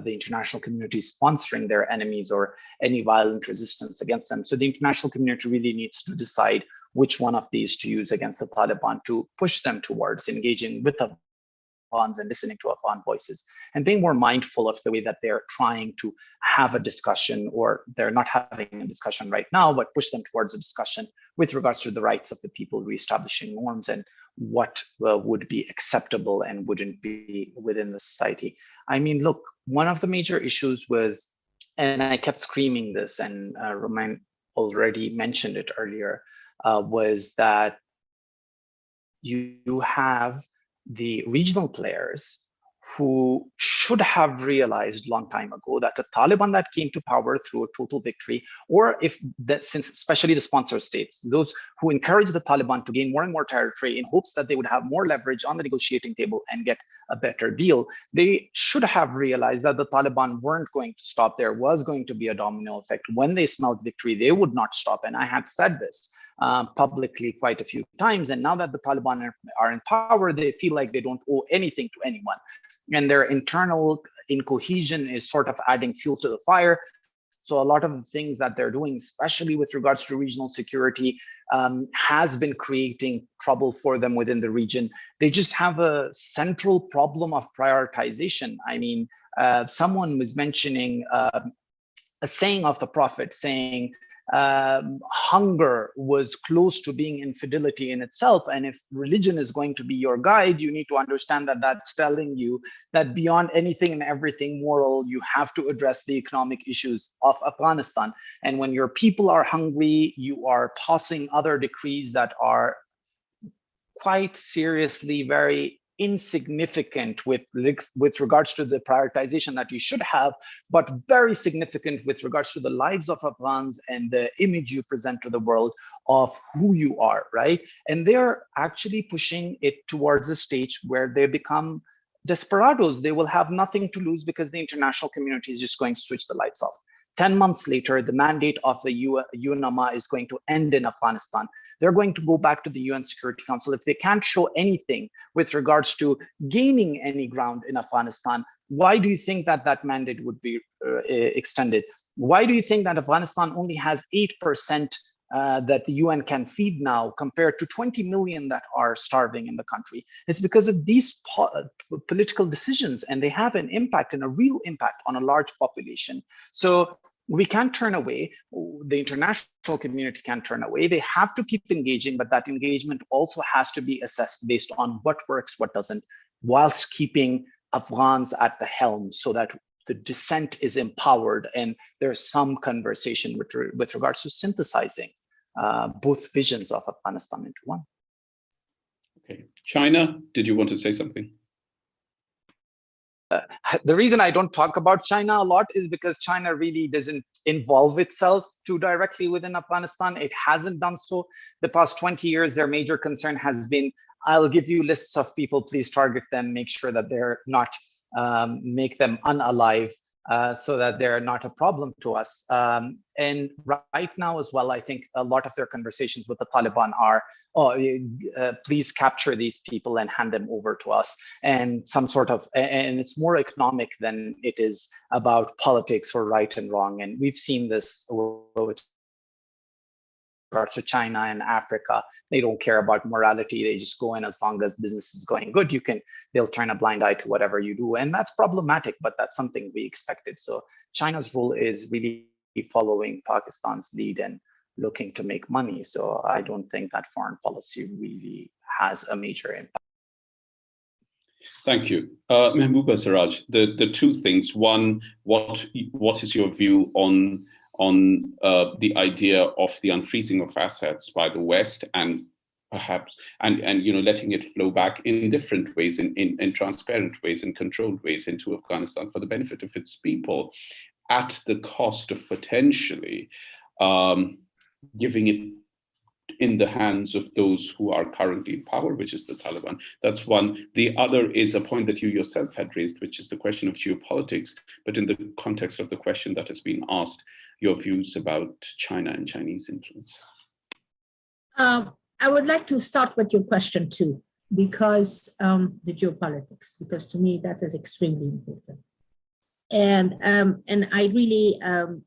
the international community sponsoring their enemies or any violent resistance against them. So the international community really needs to decide which one of these to use against the Taliban to push them towards engaging with Afghans and listening to Afghan voices and being more mindful of the way that they're trying to have a discussion, or they're not having a discussion right now, but push them towards a discussion with regards to the rights of the people, reestablishing norms and what would be acceptable and wouldn't be within the society. I mean, look, one of the major issues was, and I kept screaming this, and Romain already mentioned it earlier, was that you have the regional players who should have realized long time ago that the Taliban that came to power through a total victory, or if that, since especially the sponsor states, those who encourage the Taliban to gain more and more territory in hopes that they would have more leverage on the negotiating table and get a better deal, they should have realized that the Taliban weren't going to stop. There was going to be a domino effect. When they smelled victory, they would not stop. And I had said this publicly quite a few times. And now that the Taliban are in power, they feel like they don't owe anything to anyone. And their internal incohesion is sort of adding fuel to the fire. So a lot of the things that they're doing, especially with regards to regional security, has been creating trouble for them within the region. They just have a central problem of prioritization. I mean, someone was mentioning a saying of the Prophet saying, hunger was close to being infidelity in itself. And if religion is going to be your guide, you need to understand that that's telling you that beyond anything and everything moral, you have to address the economic issues of Afghanistan. And when your people are hungry, you are passing other decrees that are quite seriously very insignificant with regards to the prioritization that you should have, but very significant with regards to the lives of Afghans and the image you present to the world of who you are, right? And they're actually pushing it towards a stage where they become desperados. They will have nothing to lose because the international community is just going to switch the lights off. 10 months later, the mandate of the UNAMA is going to end in Afghanistan. They're going to go back to the UN Security Council. If they can't show anything with regards to gaining any ground in Afghanistan, why do you think that that mandate would be extended? Why do you think that Afghanistan only has 8% that the UN can feed now compared to 20 million that are starving in the country? It's because of these political decisions, and they have an impact and a real impact on a large population. So we can't turn away. The international community can't turn away. They have to keep engaging, but that engagement also has to be assessed based on what works, what doesn't, whilst keeping Afghans at the helm so that the dissent is empowered and there's some conversation with regards to synthesizing both visions of Afghanistan into one. Okay, China, did you want to say something? The reason I don't talk about China a lot is because China really doesn't involve itself too directly within Afghanistan. It hasn't done so. The past 20 years, their major concern has been, I'll give you lists of people, please target them, make sure that they're not, make them unalive, so that they're not a problem to us. And right now as well, I think a lot of their conversations with the Taliban are, please capture these people and hand them over to us. And some sort of, and it's more economic than it is about politics or right and wrong. And we've seen this with regards to China and Africa. They don't care about morality. They just go in as long as business is going good. They'll turn a blind eye to whatever you do. And that's problematic, but that's something we expected. So China's role is really following Pakistan's lead and looking to make money. So I don't think that foreign policy really has a major impact. Thank you. Mahbouba Seraj, the two things. One, what is your view on the idea of the unfreezing of assets by the West, and perhaps and letting it flow back in different ways, in transparent ways, in controlled ways into Afghanistan for the benefit of its people, at the cost of potentially giving it in the hands of those who are currently in power, which is the Taliban. That's one. The other is a point that you yourself had raised, which is the question of geopolitics, but in the context of the question that has been asked, your views about China and Chinese influence. I would like to start with your question too. because the geopolitics, because to me that is extremely important. And I really,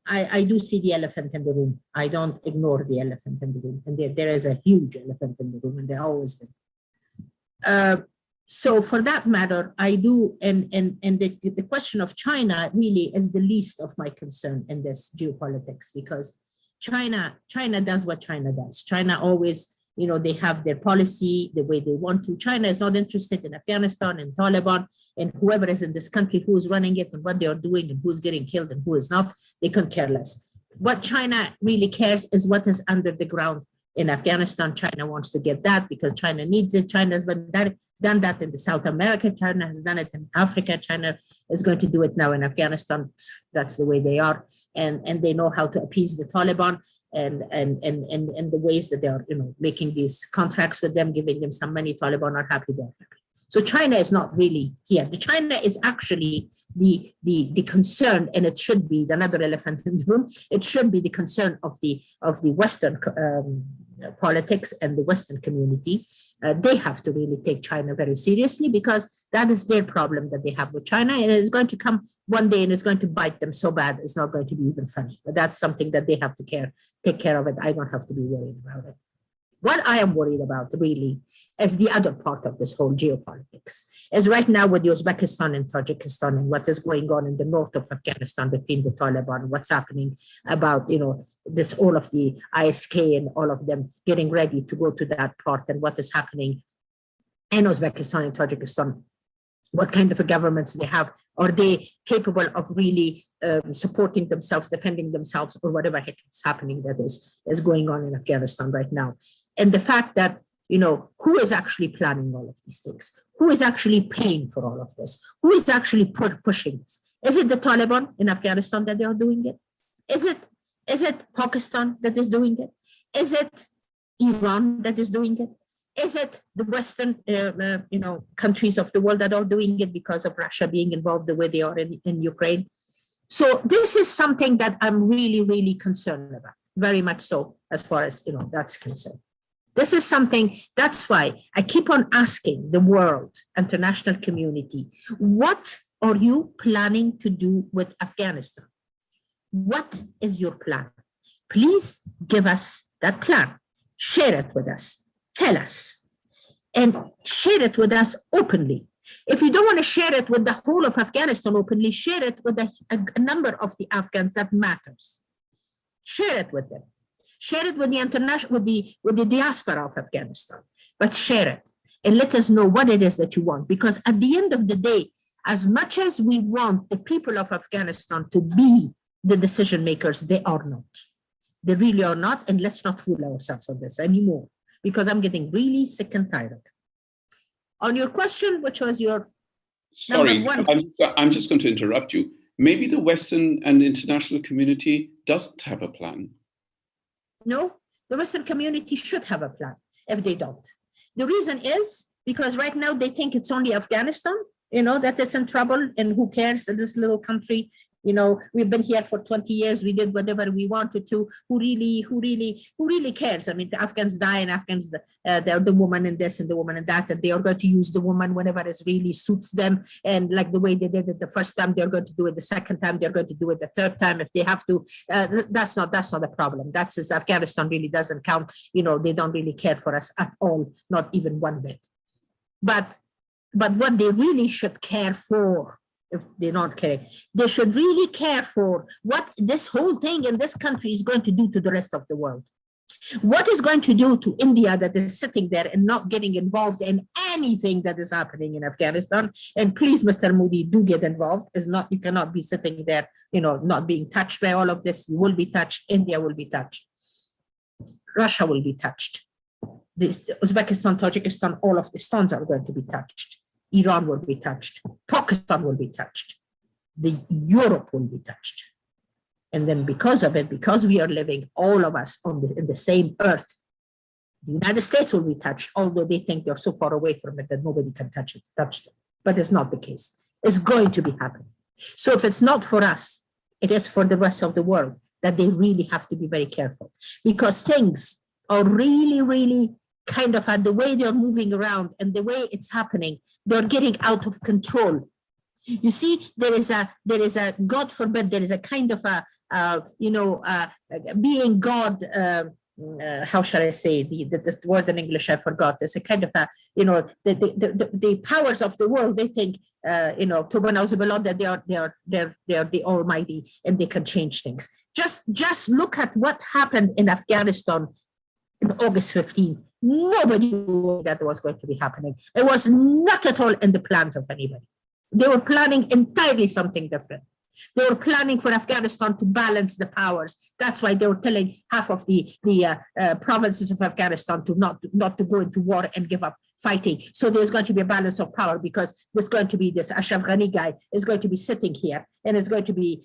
I do see the elephant in the room. I don't ignore the elephant in the room. And there is a huge elephant in the room, and there always been. So for that matter, I do, and the question of China really is the least of my concern in this geopolitics, because China does what China does. China always, you know, they have their policy the way they want to. China is not interested in Afghanistan and Taliban and whoever is in this country, who is running it and what they are doing and who's getting killed and who is not. They couldn't care less. What China really cares is what is under the ground in Afghanistan. China wants to get that because China needs it. China has done that in the South America. China has done it in Africa. China is going to do it now in Afghanistan. That's the way they are. And they know how to appease the Taliban and the ways that they are, you know, making these contracts with them, giving them some money. Taliban are happy, they're happy. So China is not really here. The China is actually the concern, and it should be another elephant in the room. It should be the concern of the Western politics and the Western community. They have to really take China very seriously, because that is their problem that they have with China, and it is going to come one day and it's going to bite them so bad it's not going to be even funny. But that's something that they have to take care of it. I don't have to be worried about it. What I am worried about really is the other part of this whole geopolitics, is right now with Uzbekistan and Tajikistan and what is going on in the north of Afghanistan between the Taliban, what's happening about, you know, this, all of the ISK and all of them getting ready to go to that part, and what is happening in Uzbekistan and Tajikistan. What kind of governments they have? Are they capable of really supporting themselves, defending themselves, or whatever heck is happening that is going on in Afghanistan right now? And the fact that, you know, who is actually planning all of these things? Who is actually paying for all of this? Who is actually pushing this? Is it the Taliban in Afghanistan that they are doing it? Is it Pakistan that is doing it? Is it Iran that is doing it? Is it the Western, countries of the world that are doing it because of Russia being involved the way they are in Ukraine? So this is something that I'm really, really concerned about, very much so, as far as, you know, that's concerned. This is something, that's why I keep on asking the world, international community, what are you planning to do with Afghanistan? What is your plan? Please give us that plan. Share it with us. Tell us, and share it with us openly. If you don't want to share it with the whole of Afghanistan openly, share it with a number of the Afghans that matters. Share it with them. Share it with the international, with the diaspora of Afghanistan. But share it and let us know what it is that you want. Because at the end of the day, as much as we want the people of Afghanistan to be the decision makers, they are not. They really are not. And let's not fool ourselves on this anymore, because I'm getting really sick and tired of it. On your question, which was your Sorry, number one. I'm just going to interrupt you. Maybe the Western and international community doesn't have a plan. No, the Western community should have a plan if they don't. The reason is because right now they think it's only Afghanistan, you know, that is in trouble, and who cares in this little country? You know, we've been here for 20 years. We did whatever we wanted to. Who really cares? I mean, the Afghans die, and Afghans, they're the woman in this and the woman in that, and they are going to use the woman whenever it really suits them. And like the way they did it the first time, they're going to do it the second time. They're going to do it the third time if they have to. That's not a problem. That's just Afghanistan really doesn't count. You know, they don't really care for us at all, not even one bit. But what they really should care for, if they're not caring, they should really care for what this whole thing in this country is going to do to the rest of the world. What is going to do to India that is sitting there and not getting involved in anything that is happening in Afghanistan? And please, Mr. Modi, do get involved. You cannot be sitting there, you know, not being touched by all of this. You will be touched. India will be touched. Russia will be touched. Uzbekistan, Tajikistan, all of the stones are going to be touched. Iran will be touched. Pakistan will be touched. Europe will be touched. And then because of it, because we are living, all of us in the same earth, the United States will be touched, although they think they're so far away from it that nobody can touch them. But it's not the case. It's going to be happening. So if it's not for us, it is for the rest of the world that they really have to be very careful, because things are really, really kind of the way they're moving around and the way it's happening, they're getting out of control. You see, there is a God forbid, there is a kind of being God. How shall I say the word in English? I forgot. There's a kind of the powers of the world. They think that they are the Almighty and they can change things. Just look at what happened in Afghanistan in August 15th. Nobody knew that was going to be happening. It was not at all in the plans of anybody. They were planning entirely something different. They were planning for Afghanistan to balance the powers. That's why they were telling half of the provinces of Afghanistan to not to go into war and give up fighting. So there's going to be a balance of power, because there's going to be this Ashraf Ghani guy is going to be sitting here and is going to be,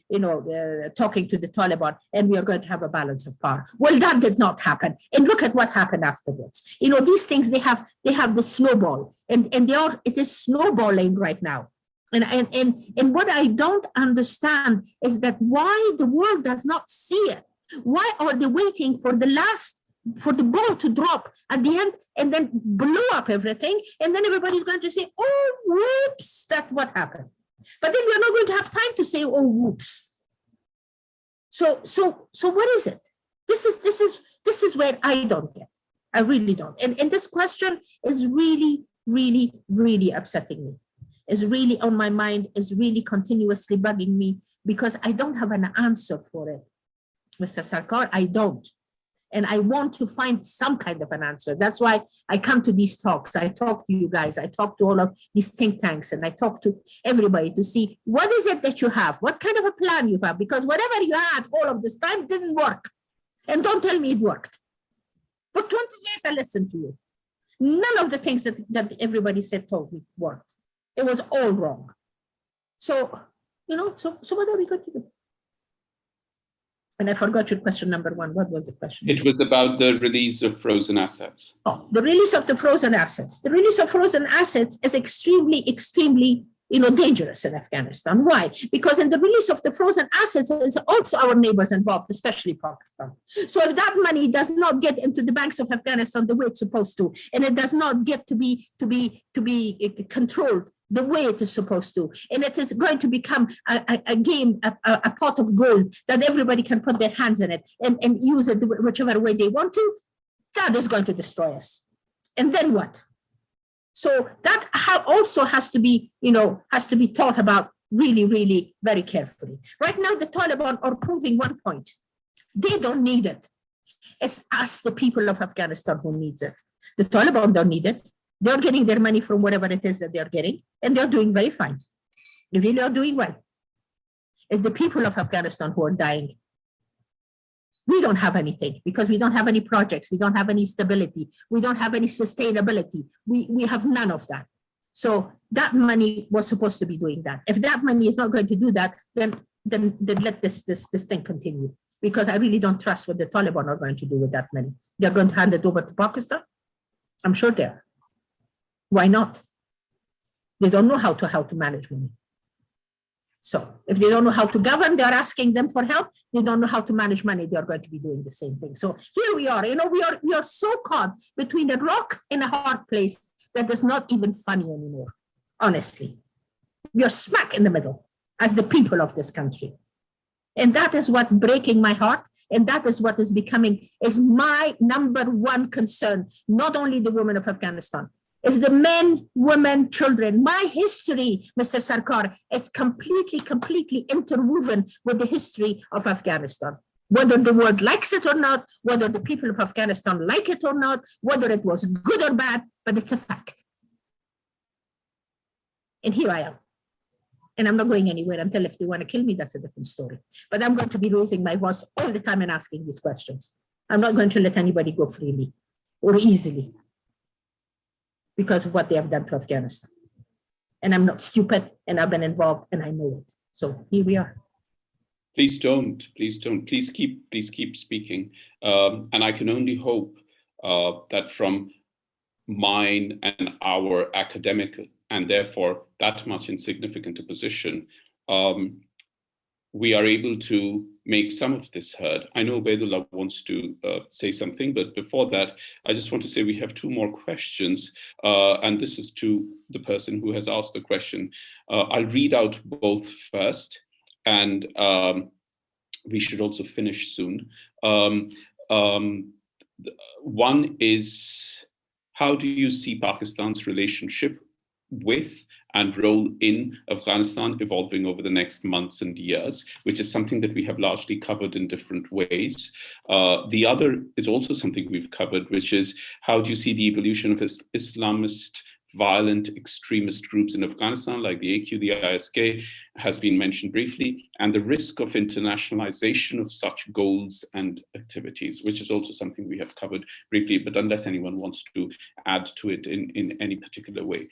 talking to the Taliban, and we are going to have a balance of power. Well, that did not happen. And look at what happened afterwards. These things, they have the snowball, and it is snowballing right now. And what I don't understand is that why the world does not see it. Why are they waiting for the ball to drop at the end and then blow up everything? And then everybody's going to say, oh, whoops, that's what happened. But then we're not going to have time to say, oh, whoops. So what is it? This is where I don't get. I really don't. And this question is really, really, really upsetting me. Is really on my mind, is really continuously bugging me, because I don't have an answer for it. Mr. Sarkar, I don't. And I want to find some kind of an answer. That's why I come to these talks. I talk to you guys. I talk to all of these think tanks, and I talk to everybody to see what is it that you have? What kind of a plan you have? Because whatever you had all of this time didn't work. And don't tell me it worked. For 20 years, I listened to you. None of the things that everybody said told me worked. It was all wrong. So what are we going to do? And I forgot your question number one. What was the question? It was about the release of frozen assets. Oh, the release of the frozen assets. The release of frozen assets is extremely, extremely dangerous in Afghanistan. Why? Because in the release of the frozen assets, is also our neighbors involved, especially Pakistan. So if that money does not get into the banks of Afghanistan the way it's supposed to, and it does not get to be controlled the way it is supposed to, and it is going to become a game, a pot of gold that everybody can put their hands in it and use it whichever way they want to, that is going to destroy us. And then what? So that also has to be thought about really, really very carefully. Right now, the Taliban are proving one point. They don't need it. It's us, the people of Afghanistan, who needs it. The Taliban don't need it. They're getting their money from whatever it is that they're getting, and they're doing very fine. They really are doing well. It's the people of Afghanistan who are dying. We don't have anything, because we don't have any projects. We don't have any stability. We don't have any sustainability. We have none of that. So that money was supposed to be doing that. If that money is not going to do that, then let this thing continue, because I really don't trust what the Taliban are going to do with that money. They're going to hand it over to Pakistan? I'm sure they are. Why not? They don't know how to manage money. So if they don't know how to govern, they're asking them for help. They don't know how to manage money, they're going to be doing the same thing. So here we are, we are so caught between a rock and a hard place that is not even funny anymore, honestly. We are smack in the middle as the people of this country. And that is what breaking my heart. And that is what is my number one concern, not only the women of Afghanistan, is the men, women, children. My history, Mr. Sarkar, is completely interwoven with the history of Afghanistan. Whether the world likes it or not, whether the people of Afghanistan like it or not, whether it was good or bad, but it's a fact. And here I am. And I'm not going anywhere until if they want to kill me, that's a different story. But I'm going to be raising my voice all the time and asking these questions. I'm not going to let anybody go freely or easily, because of what they have done to Afghanistan. And I'm not stupid, and I've been involved, and I know it. So here we are. Please don't. Please keep speaking. And I can only hope that from mine and our academic, and therefore that much insignificant a position, we are able to make some of this heard. I know Obaidullah wants to say something, but before that, I just want to say we have two more questions, and this is to the person who has asked the question. I'll read out both first, and we should also finish soon. One is, how do you see Pakistan's relationship with and role in Afghanistan evolving over the next months and years, which is something that we have largely covered in different ways. The other is also something we've covered, which is, how do you see the evolution of Islamist violent extremist groups in Afghanistan, like the AQ, the ISK, has been mentioned briefly, and the risk of internationalization of such goals and activities, which is also something we have covered briefly, but unless anyone wants to add to it in any particular way.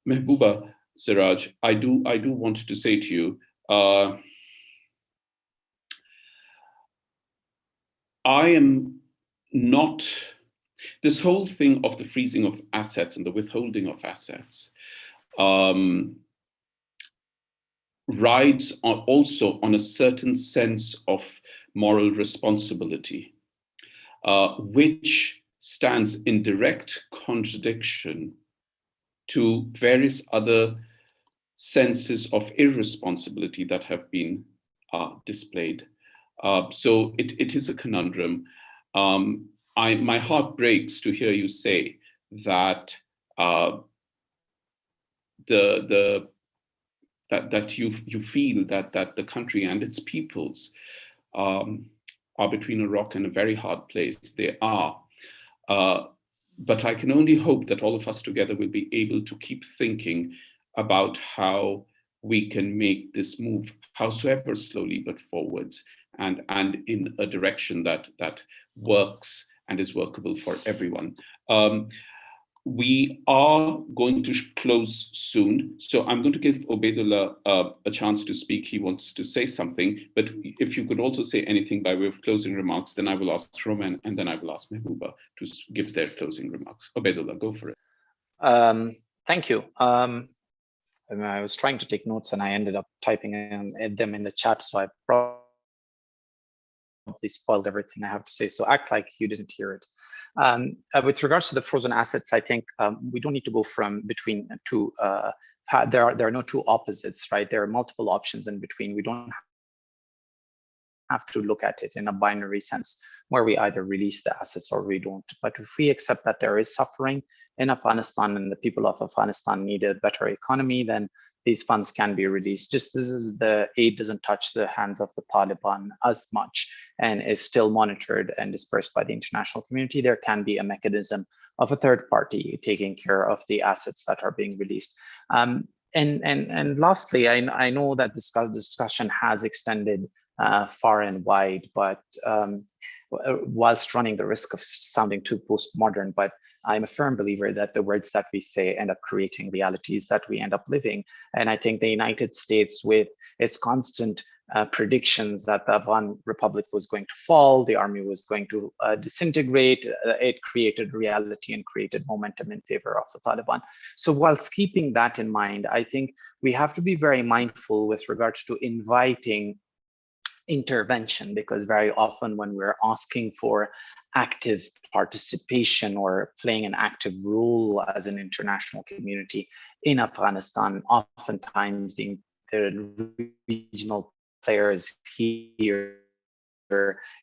Mahbouba Seraj, I do want to say to you, I am not, this whole thing of the freezing of assets and the withholding of assets rides also on a certain sense of moral responsibility, which stands in direct contradiction to various other senses of irresponsibility that have been displayed. So it is a conundrum. My heart breaks to hear you say that that you feel that the country and its peoples are between a rock and a very hard place. They are. But I can only hope that all of us together will be able to keep thinking about how we can make this move, howsoever slowly, but forwards, and in a direction that works and is workable for everyone. We are going to close soon, so I'm going to give Obaidullah a chance to speak. He wants to say something, but if you could also say anything by way of closing remarks, then I will ask Romain, and then I will ask Mahbouba to give their closing remarks. Obaidullah, go for it. Thank you. I was trying to take notes and I ended up typing them in the chat, so I probably spoiled everything I have to say, so act like you didn't hear it. With regards to the frozen assets, I think we don't need to go from between two. There are no two opposites, right? There are multiple options in between. We don't have to look at it in a binary sense where we either release the assets or we don't. But if we accept that there is suffering in Afghanistan and the people of Afghanistan need a better economy, then these funds can be released. Just this is the aid doesn't touch the hands of the Taliban as much and is still monitored and dispersed by the international community. There can be a mechanism of a third party taking care of the assets that are being released. And lastly, I know that this discussion has extended far and wide, but whilst running the risk of sounding too postmodern, but I'm a firm believer that the words that we say end up creating realities that we end up living. And I think the United States, with its constant predictions that the Afghan Republic was going to fall, the army was going to disintegrate, it created reality and created momentum in favor of the Taliban. So whilst keeping that in mind, I think we have to be very mindful with regards to inviting intervention, because very often when we're asking for active participation or playing an active role as an international community in Afghanistan, oftentimes the regional players here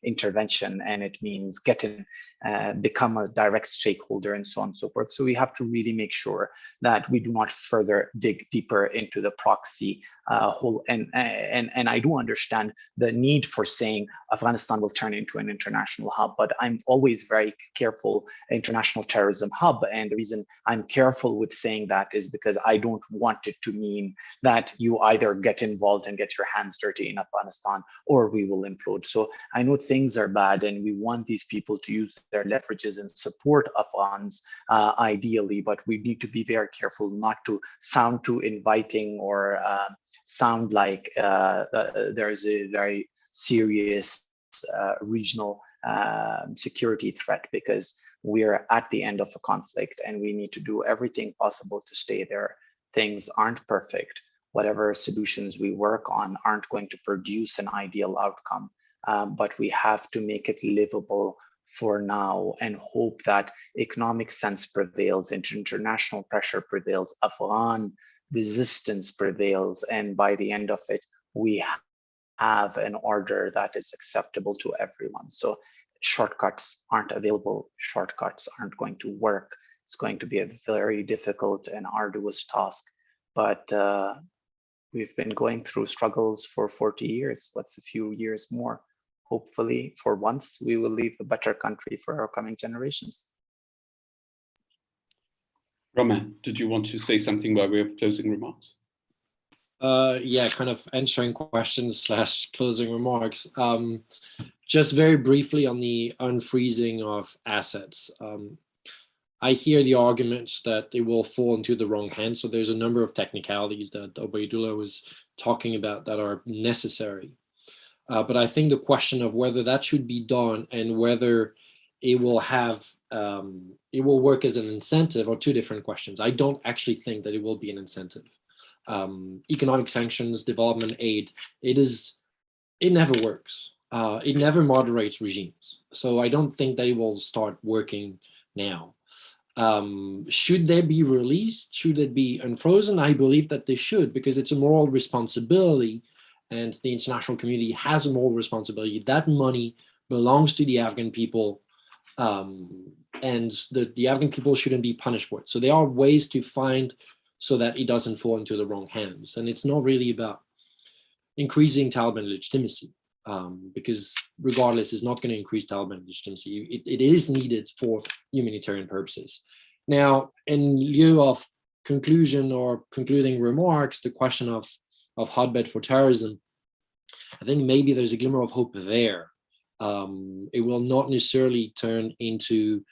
intervention, and it means become a direct stakeholder and so on and so forth. So we have to really make sure that we do not further dig deeper into the proxy whole. And I do understand the need for saying Afghanistan will turn into an international hub, but I'm always very careful, international terrorism hub. And the reason I'm careful with saying that is because I don't want it to mean that you either get involved and get your hands dirty in Afghanistan or we will implode. So I know things are bad and we want these people to use their leverages and support Afghans ideally, but we need to be very careful not to sound too inviting or sound like there is a very serious regional security threat, because we're at the end of a conflict and we need to do everything possible to stay there. Things aren't perfect. whatever solutions we work on aren't going to produce an ideal outcome, but we have to make it livable for now and hope that economic sense prevails, international pressure prevails, Afghan resistance prevails, and by the end of it, we have an order that is acceptable to everyone. So shortcuts aren't available, shortcuts aren't going to work. It's going to be a very difficult and arduous task, but we've been going through struggles for 40 years. What's a few years more? Hopefully, for once, we will leave a better country for our coming generations. Romain, did you want to say something by way of closing remarks? Yeah, kind of answering questions / closing remarks. Just very briefly on the unfreezing of assets. I hear the arguments that it will fall into the wrong hands. So there's a number of technicalities that Obaidullah was talking about that are necessary. But I think the question of whether that should be done and whether it will have, it will work as an incentive are two different questions. I don't actually think that it will be an incentive. Economic sanctions, development aid, it never works. It never moderates regimes. So I don't think they will start working now. Should they be released? Should it be unfrozen? I believe that they should, because it's a moral responsibility, and the international community has a moral responsibility. That money belongs to the Afghan people, and the Afghan people shouldn't be punished for it. So there are ways to find so that it doesn't fall into the wrong hands. And it's not really about increasing Taliban legitimacy, because regardless, it's not going to increase Taliban legitimacy. It is needed for humanitarian purposes. Now, in lieu of conclusion or concluding remarks, the question of hotbed for terrorism, I think maybe there's a glimmer of hope there. It will not necessarily turn into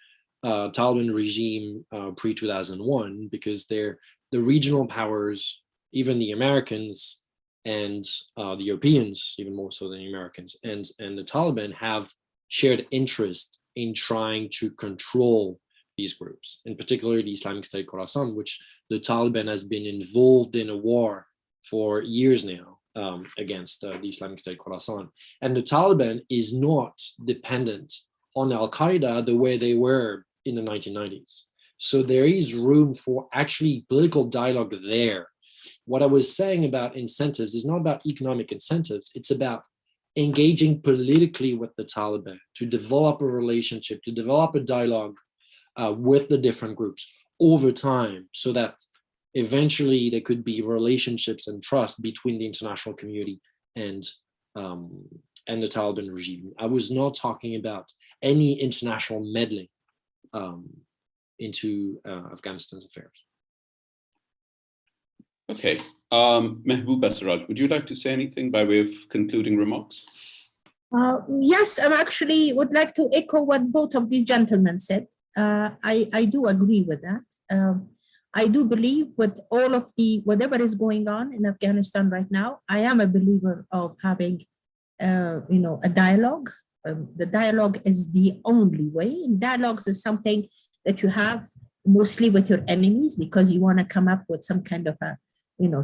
a Taliban regime pre-2001, because the regional powers, even the Americans and the Europeans, even more so than the Americans, and the Taliban have shared interest in trying to control these groups, in particular the Islamic State Khorasan, which the Taliban has been involved in a war for years now against the Islamic State Khorasan. And the Taliban is not dependent on Al-Qaeda the way they were in the 1990s. So there is room for actually political dialogue there. What I was saying about incentives is not about economic incentives. It's about engaging politically with the Taliban to develop a relationship, to develop a dialogue with the different groups over time, so that eventually there could be relationships and trust between the international community and the Taliban regime. I was not talking about any international meddling into Afghanistan's affairs. Okay, Mahbouba Seraj, would you like to say anything by way of concluding remarks? Yes, I actually would like to echo what both of these gentlemen said. I do agree with that. I do believe with all of whatever is going on in Afghanistan right now, I am a believer of having, a dialogue. The dialogue is the only way. And dialogues is something that you have mostly with your enemies, because you want to come up with some kind of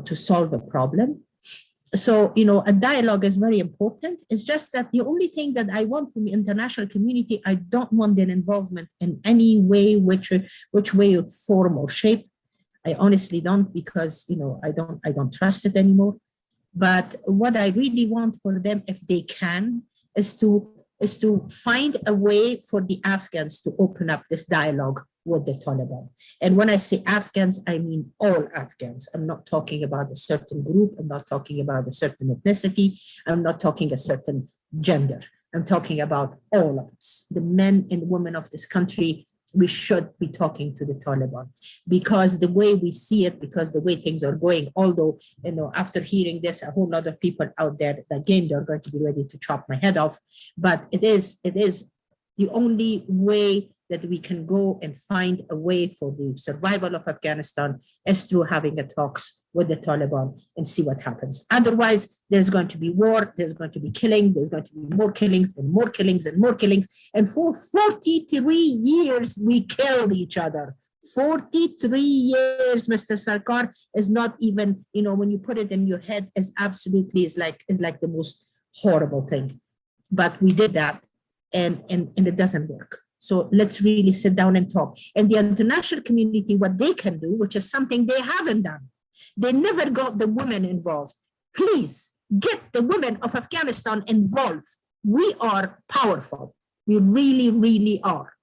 to solve a problem. So, a dialogue is very important. It's just that the only thing that I want from the international community, I don't want their involvement in any way, which way, form or shape. I honestly don't, because, I don't trust it anymore. But what I really want for them, if they can, is to find a way for the Afghans to open up this dialogue with the Taliban. And when I say Afghans, I mean all Afghans. I'm not talking about a certain group. I'm not talking about a certain ethnicity. I'm not talking a certain gender. I'm talking about all of us, the men and women of this country. We should be talking to the Taliban, because the way we see it, because the way things are going, although, after hearing this, a whole lot of people out there, again, they're going to be ready to chop my head off. But it is the only way that we can go and find a way for the survival of Afghanistan is through having a talks with the Taliban and see what happens. Otherwise, there's going to be war, there's going to be killing, there's going to be more killings and more killings and more killings. And for 43 years, we killed each other. 43 years, Mr. Sarkar, is not even, when you put it in your head, is like the most horrible thing. But we did that, and it doesn't work. So let's really sit down and talk. And the international community, what they can do, which is something they haven't done, they never got the women involved. Please get the women of Afghanistan involved. We are powerful. We really, really are.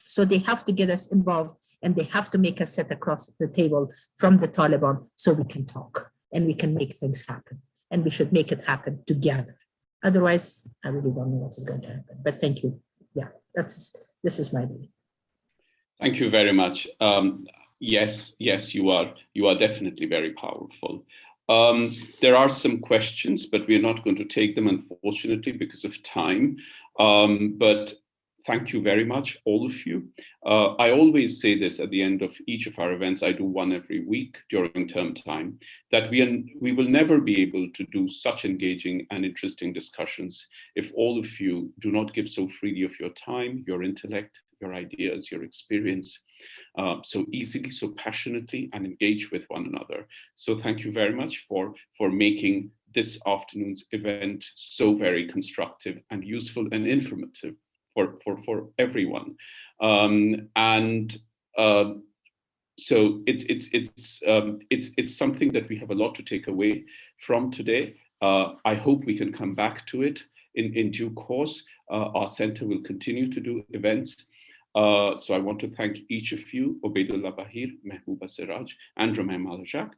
So they have to get us involved, and they have to make us sit across the table from the Taliban so we can talk and we can make things happen. And we should make it happen together. Otherwise, I really don't know what is going to happen. But thank you. Yeah, this is my view. Thank you very much. Yes, you are definitely very powerful. There are some questions, but we're not going to take them, unfortunately, because of time. But thank you very much, all of you. I always say this at the end of each of our events. I do one every week during term time, that we will never be able to do such engaging and interesting discussions if all of you do not give so freely of your time, your intellect, your ideas, your experience, so easily, so passionately, and engage with one another. So thank you very much for making this afternoon's event so very constructive and useful and informative for everyone. So it's something that we have a lot to take away from today. I hope we can come back to it in due course. Our center will continue to do events. So I want to thank each of you, Obaidullah Baheer, Mahbouba Seraj, and Romain Malejacq.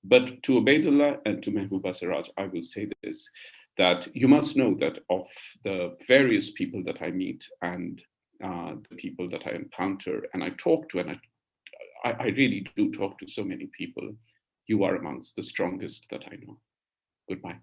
But to Obaidullah and to Mahbouba Seraj, I will say this, that you must know that of the various people that I meet and the people that I encounter and I talk to, and I really do talk to so many people, you are amongst the strongest that I know. Goodbye.